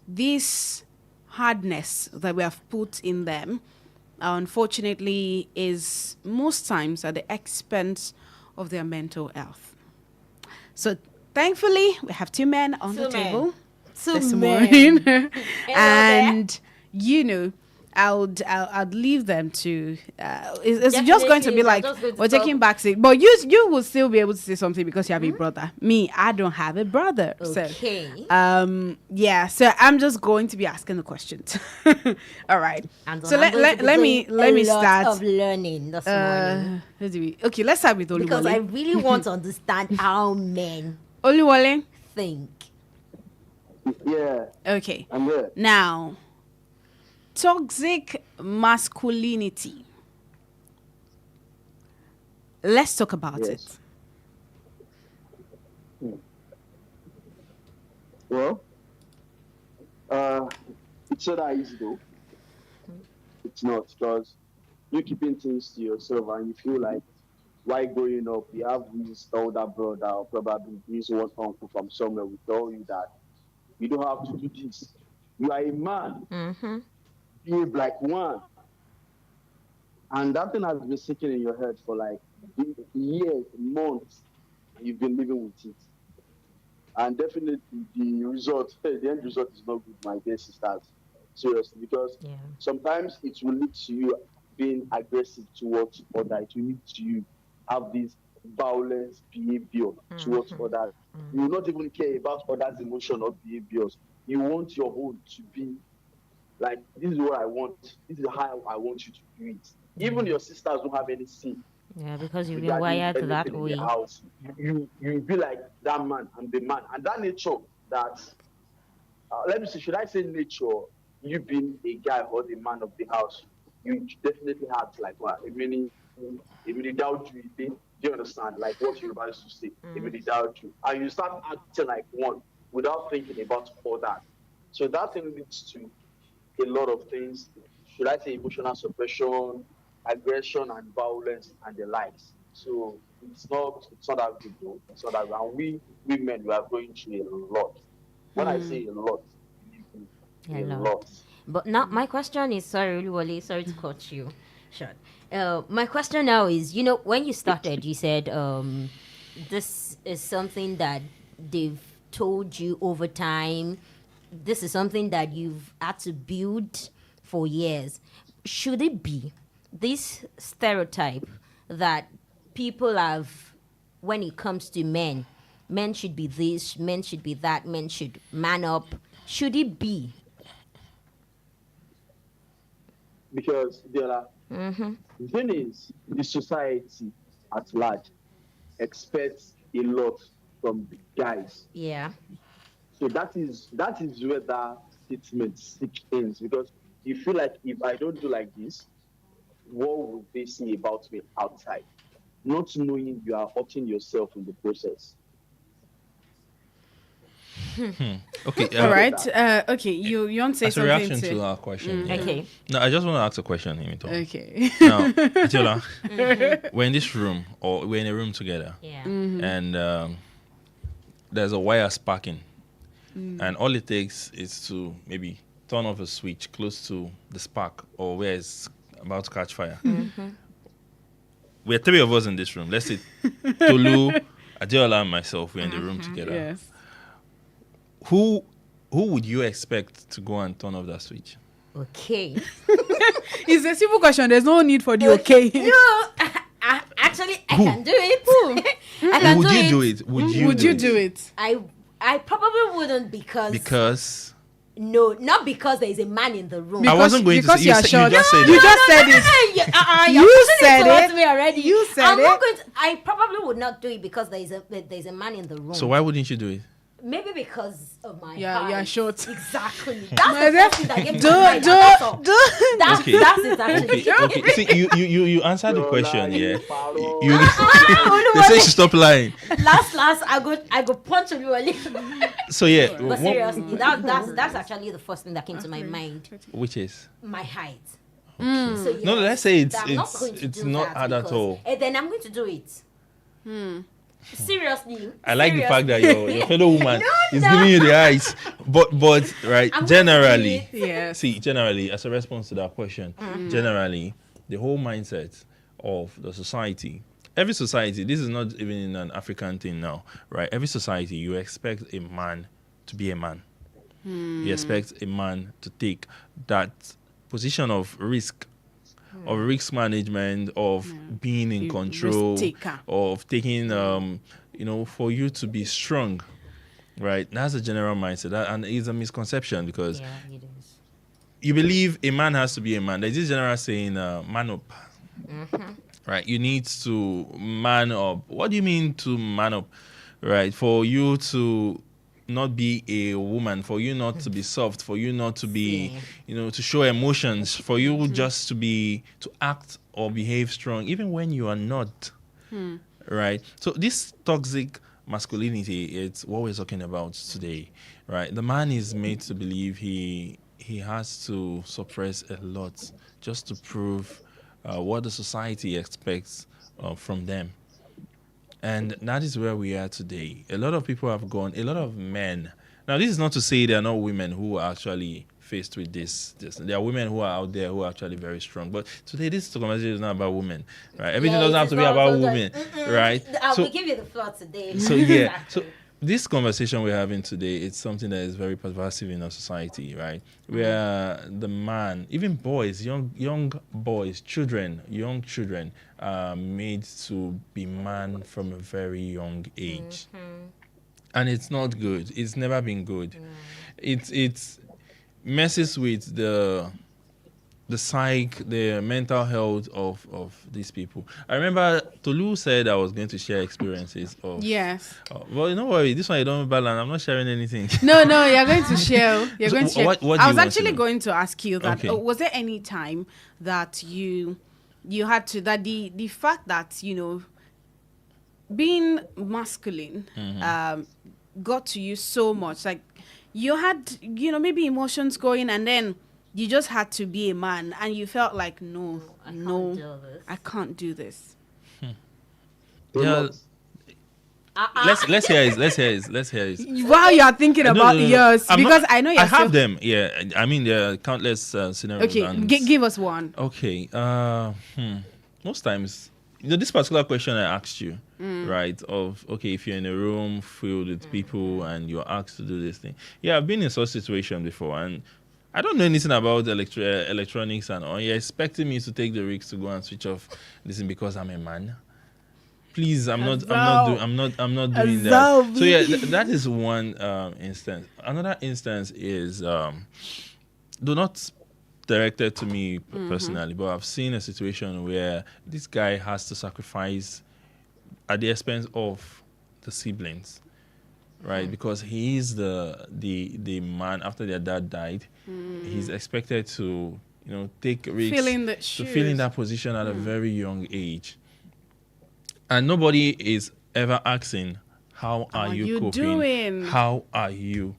S2: this hardness that we have put in them, unfortunately, is most times at the expense of their mental health. So thankfully, we have two men on the table this morning. And, I'd leave them to. It's just going to be
S3: Definitely,
S2: like
S3: I'm just going to
S2: we're
S3: talk.
S2: taking back seat. But you will still be able to say something because you have a brother. Me, I don't have a brother.
S3: Okay.
S2: So yeah. So I'm just going to be asking the questions. All right.
S3: And
S2: So
S3: I'm going to be
S2: let me
S3: doing a lot
S2: start.
S3: of learning this morning
S2: Okay, let's start with
S3: because I
S2: Toluwaleke.
S3: really want to understand how men
S2: Toluwaleke.
S3: think.
S5: Yeah,
S2: Okay.
S5: I'm there.
S2: Now, toxic masculinity. Let's talk about
S5: Yes.
S2: it.
S5: Well, it's not that easy though. It's not, because you keeping things to yourself and you feel like while growing up you have this older brother or probably this one uncle from somewhere will tell you that you don't have to do this. You are a man,
S3: Mm-hmm.
S5: behave like one. And that thing has been sticking in your head for like years, months, and you've been living with it. And definitely the result, the end result is not good, my dear sisters. Seriously, because
S3: Yeah.
S5: sometimes it will lead to you being aggressive towards others. It will lead to you have this violence behavior towards others. You will not even care about others' emotion or behaviors. You want your own to be like, this is what I want. This is how I want you to do it. Even your sisters don't have any say
S3: Yeah, because you've been
S5: regarding
S3: wired that
S5: anything in the
S3: way.
S5: house. You be like that man and the man. And that nature that, let me see, should I say nature, you being a guy or the man of the house, you definitely have like what? A mini doubt you, do you understand? Like what you're about to say, a mini doubt you. And you start acting like one without thinking about all that. So that thing leads to a lot of things. Should I say emotional suppression, aggression and violence and the likes. So it's not that good though. It's not that good. And we men, we are going through a lot. When I say a lot, believe me,
S3: A
S5: a
S3: lot.
S5: lot.
S3: But now my question is, sorry, Oluwole, sorry to cut you short. My question now is, when you started, you said this is something that they've told you over time. This is something that you've had to build for years. Should it be this stereotype that people have when it comes to men? Men should be this, men should be that, men should man up. Should it be?
S5: Because there are the thing is the society at large expects a lot from the guys.
S3: Yeah.
S5: So that is where that statement ends, because you feel like if I don't do like this, what would they say about me outside? Not knowing you are hurting yourself in the process.
S4: Okay.
S2: All right. Okay. You want to say
S4: As a
S2: something
S4: reaction to
S2: to?
S4: our question. yeah.
S3: Okay.
S4: No, I just want to ask a question, Himito.
S2: Okay.
S4: Now, Atiola, we're in this room, or we're in a room together,
S3: Yeah.
S4: and there's a wire sparking, and all it takes is to maybe turn off a switch close to the spark or where it's about to catch fire. We're three of us in this room. Let's say Tolu, Adiola, and myself. We're in the room together.
S2: Yes.
S4: Who would you expect to go and turn off that switch?
S3: Okay.
S2: It's a simple question. There's no need for the okay.
S3: No, actually, I can do it. I can
S4: Would
S3: do
S4: you
S3: it.
S4: do it?
S2: Would you do it?
S3: I probably wouldn't
S4: Because
S3: no, not because there is a man in the room.
S4: I wasn't going to
S2: because
S4: say.
S2: you are
S4: You
S2: sure.
S4: just said
S2: You
S4: it.
S2: just said it.
S3: You're
S2: You
S3: pushing
S2: said
S3: towards
S2: it.
S3: me already.
S2: You said
S3: I'm not
S2: it.
S3: going to, I probably would not do it because there is a man in the room.
S4: So why wouldn't you do it?
S3: Maybe because of my
S2: Yeah,
S3: height.
S2: you're short.
S3: Exactly.
S2: My
S3: That's the
S2: dear-
S3: first thing that gave me that's all.
S2: Do.
S4: Okay.
S3: That's it actually.
S4: Okay. See, you answered the
S5: You're
S4: question.
S5: lying,
S4: Yeah.
S5: Paro.
S4: They say you should stop lying.
S3: last, I go punch you.
S4: So yeah.
S3: But
S4: what-
S3: seriously, that's actually the first thing that came to my mind.
S4: which is
S3: My height. So
S4: no.
S3: yes,
S4: Let's say it's
S3: I'm not going to
S4: it's
S3: do
S4: not
S3: that
S4: hard at
S3: because-
S4: all.
S3: Then I'm going to do it. Seriously.
S4: I like the fact that
S3: seriously.
S4: your fellow woman is
S3: no.
S4: giving you the eyes, but right.
S3: I'm going to do
S4: Generally,
S3: it.
S2: Yes.
S4: see, generally, as a response to that question, generally, the whole mindset of the society, every society, this is not even in an African thing now, right? Every society, you expect a man to be a man. You expect a man to take that position of risk, of risk management, of being in control,
S2: Risk-taker.
S4: of taking, for you to be strong, right? That's the general mindset, and it's a misconception because
S3: Yeah, it is.
S4: you believe a man has to be a man. There's this general saying, man up. Right? You need to man up. What do you mean to man up? Right? For you to not be a woman, for you not to be soft, for you not to be, to show emotions, for you just to act or behave strong, even when you are not. Right? So this toxic masculinity, it's what we're talking about today. Right? The man is made to believe he has to suppress a lot just to prove what the society expects from them. And that is where we are today. A lot of people have gone, a lot of men. Now, this is not to say there are not women who are actually faced with this. There are women who are out there who are actually very strong. But today, this conversation is not about women, right? Everything doesn't have to be about women, right?
S3: I will give you the floor today.
S4: So, yeah. So, this conversation we're having today, it's something that is very pervasive in our society, right? Where the man, even boys, young boys, young children, are made to be man from a very young age. And it's not good. It's never been good. It messes with the psyche, the mental health of these people. I remember Tolu said I was going to share experiences of.
S2: Yes.
S4: Well, don't worry. This one you don't balance. I'm not sharing anything.
S2: No, you're going to share. You're
S4: So
S2: going to share.
S4: what do
S2: I
S4: you
S2: was
S4: want to
S2: actually
S4: know?
S2: going to ask you that.
S4: Okay.
S2: Was there any time that you had to, that the fact that being masculine got to you so much, like you had maybe emotions going, and then you just had to be a man, and you felt like no, I can't do this.
S4: Yeah. Let's hear it.
S2: While you are thinking about yours,
S4: I'm
S2: because
S4: not-
S2: I know you're
S4: I have
S2: still-
S4: them. Yeah, I mean there are countless scenarios.
S2: Okay,
S4: and-
S2: give us one.
S4: Okay. Most times, this particular question I asked you, right? Of okay, if you're in a room filled with people and you're asked to do this thing. Yeah, I've been in such situation before, and I don't know anything about electronics and all. You're expecting me to take the risk to go and switch off this thing because I'm a man. Please, I'm not doing that. So yeah, that is one instance. Another instance is do not directed to me personally, but I've seen a situation where this guy has to sacrifice at the expense of the siblings, right? Because he is the man after their dad died. He's expected to take risks to fill in that position at a very young age. And nobody is ever asking, how are you coping?
S2: Doing?
S4: How are you?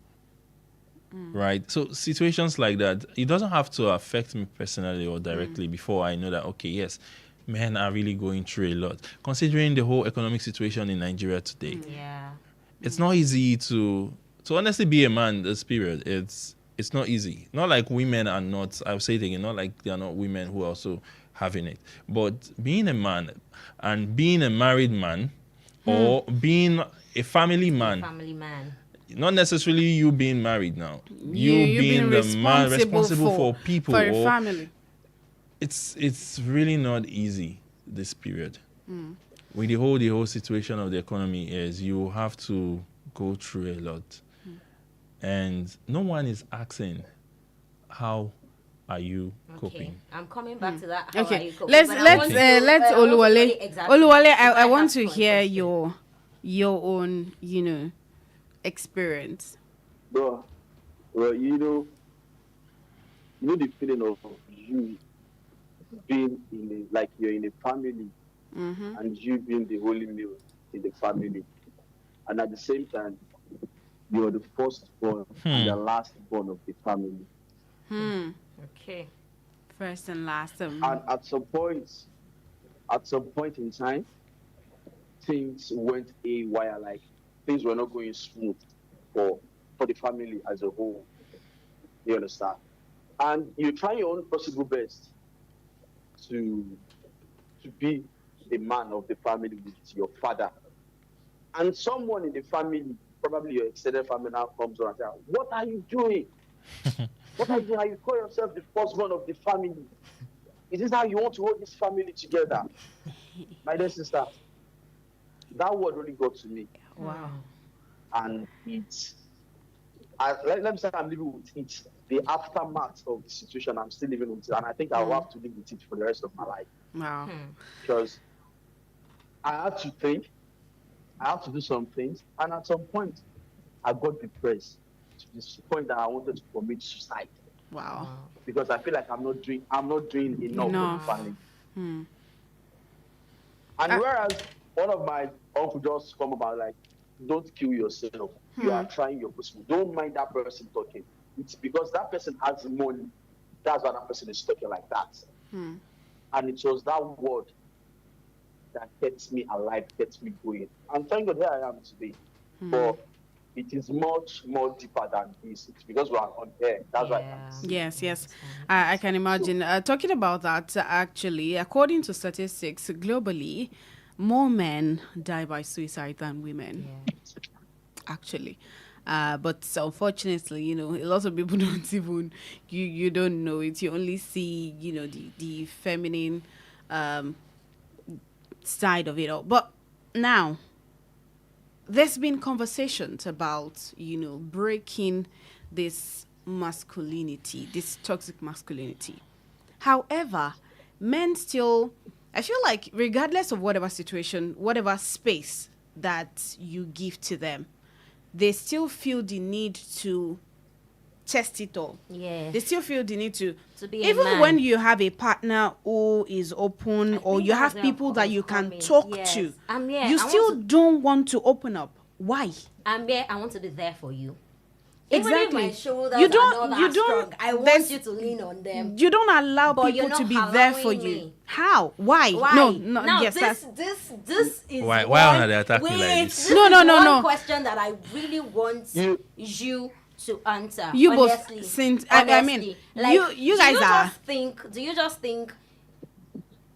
S4: Right? So situations like that, it doesn't have to affect me personally or directly before I know that, okay, yes, men are really going through a lot. Considering the whole economic situation in Nigeria today, it's not easy to honestly be a man this period. It's not easy. Not like women are not, I'll say it again, not like there are not women who are also having it. But being a man and being a married man or being a family man, not necessarily you being married now, you being the man responsible for people
S2: for a family.
S4: It's really not easy this period. With the whole situation of the economy is you have to go through a lot, and no one is asking how are you coping.
S3: I'm coming back to that.
S2: Okay, let's Oluwale. Oluwale, I want to hear your own experience.
S5: Well, you know the feeling of you being you're in a family, and you being the holy meal in the family, and at the same time you're the firstborn and the lastborn of the family.
S3: Okay.
S2: First and last.
S5: And at some point in time, things went haywire. Like things were not going smooth for the family as a whole. You understand? And you try your own possible best to be the man of the family with your father. And someone in the family, probably your extended family, now comes on and says, "What are you doing?" What are you doing? How you call yourself the firstborn of the family? Is this how you want to hold this family together? My dear sister, that word really got to me.
S2: Wow.
S5: And let me say I'm living with it. The aftermath of the situation, I'm still living with it. And I think I'll have to live with it for the rest of my life.
S2: Wow.
S5: Because I had to think, I had to do some things. And at some point, I got depressed to this point that I wanted to commit suicide.
S2: Wow.
S5: Because I feel like I'm not doing enough for the family. And whereas one of my uncle just come about like, don't kill yourself. You are trying your possible. Don't mind that person talking. It's because that person has money. That's why that person is talking like that. And it was that word that kept me alive, kept me going. And thank God here I am today. But it is much more deeper than this. It's because we are on air. That's why.
S2: Yes. I can imagine. Talking about that, actually, according to statistics, globally, more men die by suicide than women. Actually. But unfortunately, a lot of people don't even, you don't know it. You only see, the feminine side of it all. But now, there's been conversations about, breaking this masculinity, this toxic masculinity. However, men still, I feel like regardless of whatever situation, whatever space that you give to them, they still feel the need to test it all.
S3: Yes.
S2: They still feel the need to
S3: be a
S2: even
S3: man.
S2: when you have a partner who is open or you have people that you can talk to, you still don't want to open up. Why?
S3: I'm here. I want to be there for you.
S2: Exactly.
S3: Even if my shoulders
S2: You
S3: are
S2: don't-
S3: not
S2: you
S3: that
S2: don't-
S3: strong, I want
S2: there's-
S3: you to lean on them.
S2: You don't allow
S3: But
S2: people
S3: you're
S2: to
S3: not
S2: be there for
S3: allowing
S2: you.
S3: me.
S2: How? Why?
S3: Why?
S2: No.
S3: Now
S2: Yes,
S3: this is
S4: Why
S3: one,
S4: are they attacking like
S3: wait,
S4: this?
S3: this
S2: No,
S3: is
S2: no, no,
S3: one
S2: no.
S3: question that I really want
S5: You-
S3: you to answer.
S2: You both,
S3: honestly,
S2: since- I mean,
S3: honestly. Like,
S2: you guys are-
S3: Do you just think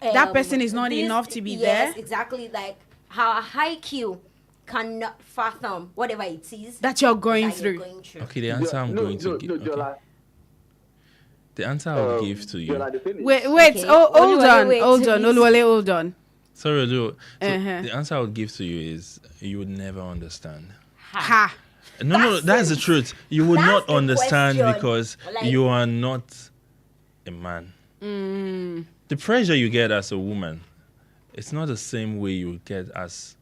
S2: That person is not
S3: this-
S2: enough to be
S3: yes,
S2: there?
S3: exactly. Like how a high Q cannot fathom whatever it is
S2: that you're going
S3: that you're
S2: through.
S3: going through.
S4: Okay, the answer I'm going to give. Okay.
S5: Jola,
S4: The answer I'll give to you.
S5: Jola, the thing is,
S2: Wait,
S3: Okay.
S2: hold
S3: Oluwale,
S2: on,
S3: wait,
S2: hold on,
S3: please.
S2: Oluwale, hold on.
S4: Sorry, Ojo. So
S2: Uh-huh.
S4: the answer I would give to you is you would never understand.
S2: Ha.
S4: No, that's the truth. You would
S3: That's
S4: not
S3: the
S4: understand
S3: question.
S4: because
S3: Like-
S4: you are not a man. The pressure you get as a woman, it's not the same way you get as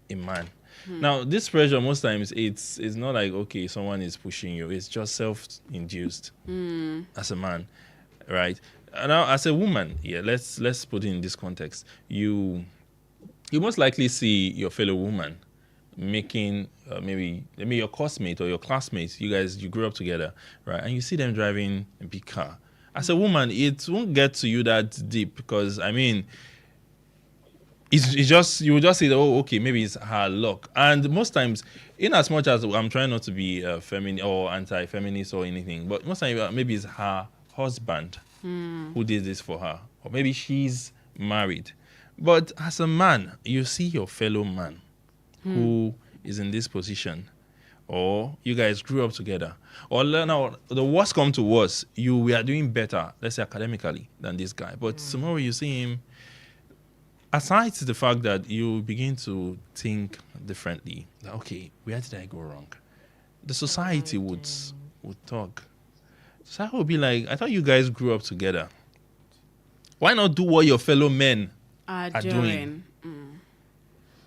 S4: a man. Now, this pressure most times it's not like okay, someone is pushing you. It's just self-induced as a man, right? Now, as a woman, let's put it in this context. You most likely see your fellow woman making maybe your classmate or your classmates. You grew up together, right? And you see them driving a big car. As a woman, it won't get to you that deep because I mean. It's just you will just say, oh, okay, maybe it's her luck. And most times, in as much as I'm trying not to be feminine or anti-feminist or anything, but most times maybe it's her husband who did this for her, or maybe she's married. But as a man, you see your fellow man who is in this position, or you guys grew up together, or now the worst come to worst, we are doing better, let's say academically, than this guy. But tomorrow you see him. Aside to the fact that you begin to think differently, that, okay, where did I go wrong? The society would talk. Society would be like, I thought you guys grew up together. Why not do what your fellow men
S2: Are
S4: doing?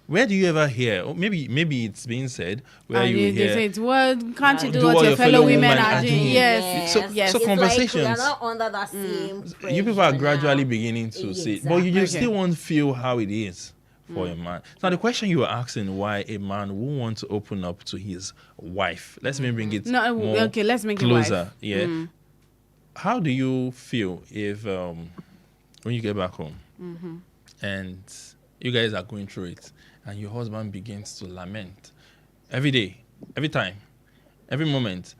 S4: Where do you ever hear? Or maybe it's being said where you
S2: they
S4: hear.
S2: say it's what can't you do
S4: Do
S2: what your fellow women are doing? Yes.
S3: Yes.
S4: So
S2: Yes.
S3: It's
S4: conversations.
S3: like we are not under that same pressure
S4: You people are
S3: now.
S4: gradually beginning to see, but you just
S2: Okay.
S4: still won't feel how it is for a man. Now, the question you were asking why a man won't want to open up to his wife. Let's maybe bring it
S2: No,
S4: more
S2: okay, let's make it
S4: closer.
S2: wife.
S4: Yeah. How do you feel if when you get back home and you guys are going through it and your husband begins to lament every day, every time, every moment?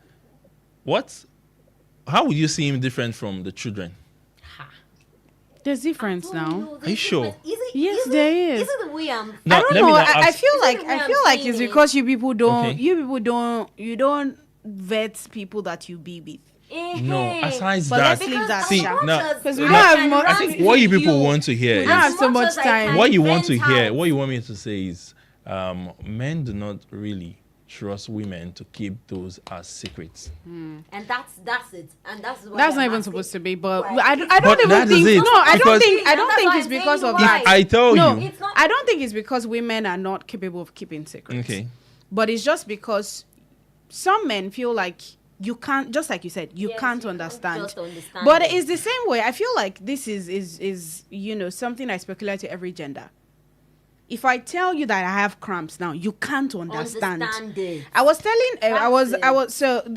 S4: How would you see him different from the children?
S2: There's difference
S3: Don't
S2: now.
S3: know,
S4: Are you sure?
S3: Is it,
S2: Yes,
S3: is
S2: there
S3: it,
S2: is.
S3: Is it the way I'm...
S4: Now,
S2: I don't
S4: let me
S2: know.
S4: now
S2: I
S4: ask-
S2: feel
S3: Is
S2: like
S3: it the way I'm
S2: it's
S3: saying it?
S2: because you people don't
S4: Okay.
S2: you don't vet people that you be with.
S4: No, aside
S2: But
S4: that,
S2: let's leave that.
S4: see,
S2: Sha.
S4: now,
S2: Because we
S4: no,
S2: don't have more.
S4: I think what you people want to hear
S2: We don't have
S4: is
S2: so much time.
S4: what you want to hear. What you want me to say is, men do not really trust women to keep those as secrets.
S3: And that's it. And that's why
S2: That's
S3: I'm
S2: not even
S3: asking.
S2: supposed to be, but
S3: Why?
S2: I don't
S4: But
S2: even
S4: that is
S2: think.
S4: it,
S2: No, I don't
S4: because-
S2: think. I don't
S3: That's
S2: think
S3: why
S2: it's
S3: I'm
S2: because
S3: saying
S2: of
S3: why.
S2: that.
S4: If I tell
S2: No,
S4: you,
S3: It's not-
S2: I don't think it's because women are not capable of keeping secrets.
S4: okay,
S2: But it's just because some men feel like you can't, just like you said, you
S3: Yes,
S2: can't
S3: you
S2: understand.
S3: just understand
S2: But
S3: it.
S2: it's the same way. I feel like this is something I speculate to every gender. If I tell you that I have cramps now, you can't understand.
S3: it.
S2: I was telling,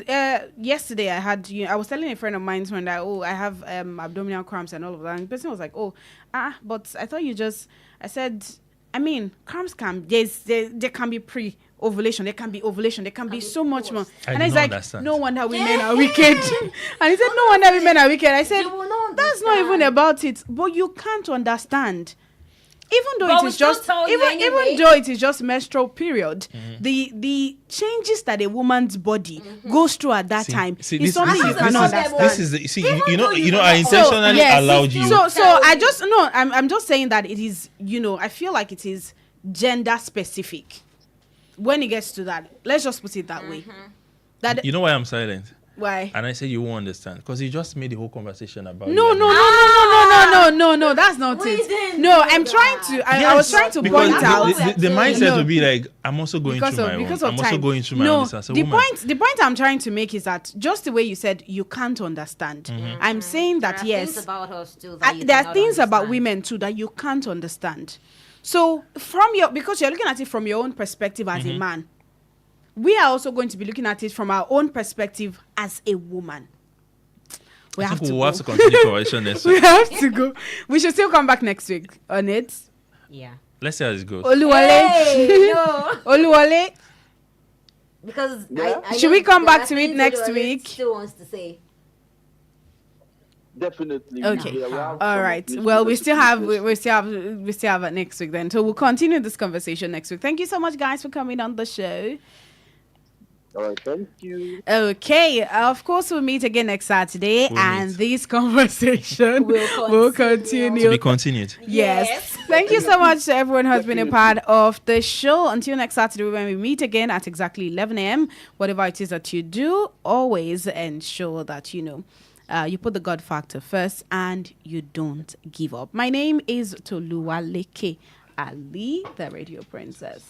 S3: That's
S2: yesterday I was telling a friend of mine when I have abdominal cramps and all of that. And the person was like, but I thought I said, I mean, cramps there can be pre-ovulation, there can be ovulation, there can be so much more.
S4: I
S2: And
S4: do
S2: he's
S4: not
S2: like,
S4: understand.
S2: no wonder women are wicked. And he said, no wonder women are wicked. I said,
S3: You will not
S2: that's not even
S3: understand.
S2: about it, but you can't understand. Even though
S3: But
S2: it
S3: we
S2: is
S3: still
S2: just
S3: tell you anyway.
S2: even though it is just menstrual period, the changes that a woman's body goes through at that time
S4: see,
S2: is something you
S3: this
S2: cannot
S3: is-
S2: understand.
S4: this is the, see,
S3: Even
S4: you know,
S3: though you
S4: you know,
S3: will
S4: I
S3: not-
S4: intentionally
S2: yes.
S4: allowed you.
S2: So
S3: Tell
S2: I
S3: you.
S2: just no, I'm just saying that it is, I feel like it is gender specific. When it gets to that, let's just put it that way. That
S4: You know why I'm silent?
S2: why?
S4: And I said you won't understand because you just made the whole conversation about
S2: No,
S4: you
S2: no,
S4: and
S2: no,
S4: me.
S2: no, that's not
S3: We
S2: it.
S3: didn't
S2: No,
S3: do
S2: I'm trying
S3: that.
S2: to. I was trying to
S4: because
S2: point
S4: the,
S2: out
S4: the mindset
S2: No.
S4: would be like, I'm also going
S2: because
S4: through
S2: of
S4: my
S2: because
S4: own.
S2: of
S4: I'm
S2: time.
S4: also going through my
S2: No,
S4: own. As a
S2: the
S4: woman.
S2: point I'm trying to make is that just the way you said you can't understand. I'm saying that
S3: There are things
S2: yes,
S3: about us too that you
S2: there are
S3: cannot
S2: things about
S3: understand.
S2: women too that you can't understand. So because you're looking at it from your own perspective as a man, we are also going to be looking at it from our own perspective as a woman. We
S4: I
S2: have
S4: think
S2: to
S4: we'll
S2: go.
S4: have to continue conversation next
S2: We
S4: week.
S2: have to go. We should still come back next week on it.
S3: Yeah.
S4: Let's see how it goes.
S2: Oluwale.
S3: Hey, no.
S2: Oluwale.
S3: Because
S5: Yeah?
S3: I
S2: Should
S3: know
S2: we come
S3: there
S2: back
S3: are
S2: to it
S3: things
S2: next
S3: Oluwale
S2: week?
S3: Still wants to say.
S5: Definitely.
S2: Okay.
S5: Yeah, we have
S2: All
S5: some
S2: right.
S5: of
S2: Well, we
S5: these
S2: still have
S5: questions.
S2: we still have it next week then. So we'll continue this conversation next week. Thank you so much, guys, for coming on the show.
S5: All right, thank you.
S2: Okay. Of course, we'll meet again next Saturday,
S4: We'll
S2: and
S4: meet.
S2: this conversation will
S4: To
S2: continue.
S4: be continued.
S2: Yes. Thank you so much to everyone who has been a part of the show. Until next Saturday, when we meet again at exactly 11 a.m., whatever it is that you do, always ensure that you put the God factor first and you don't give up. My name is Toluwaleke Alli, the Radio Princess.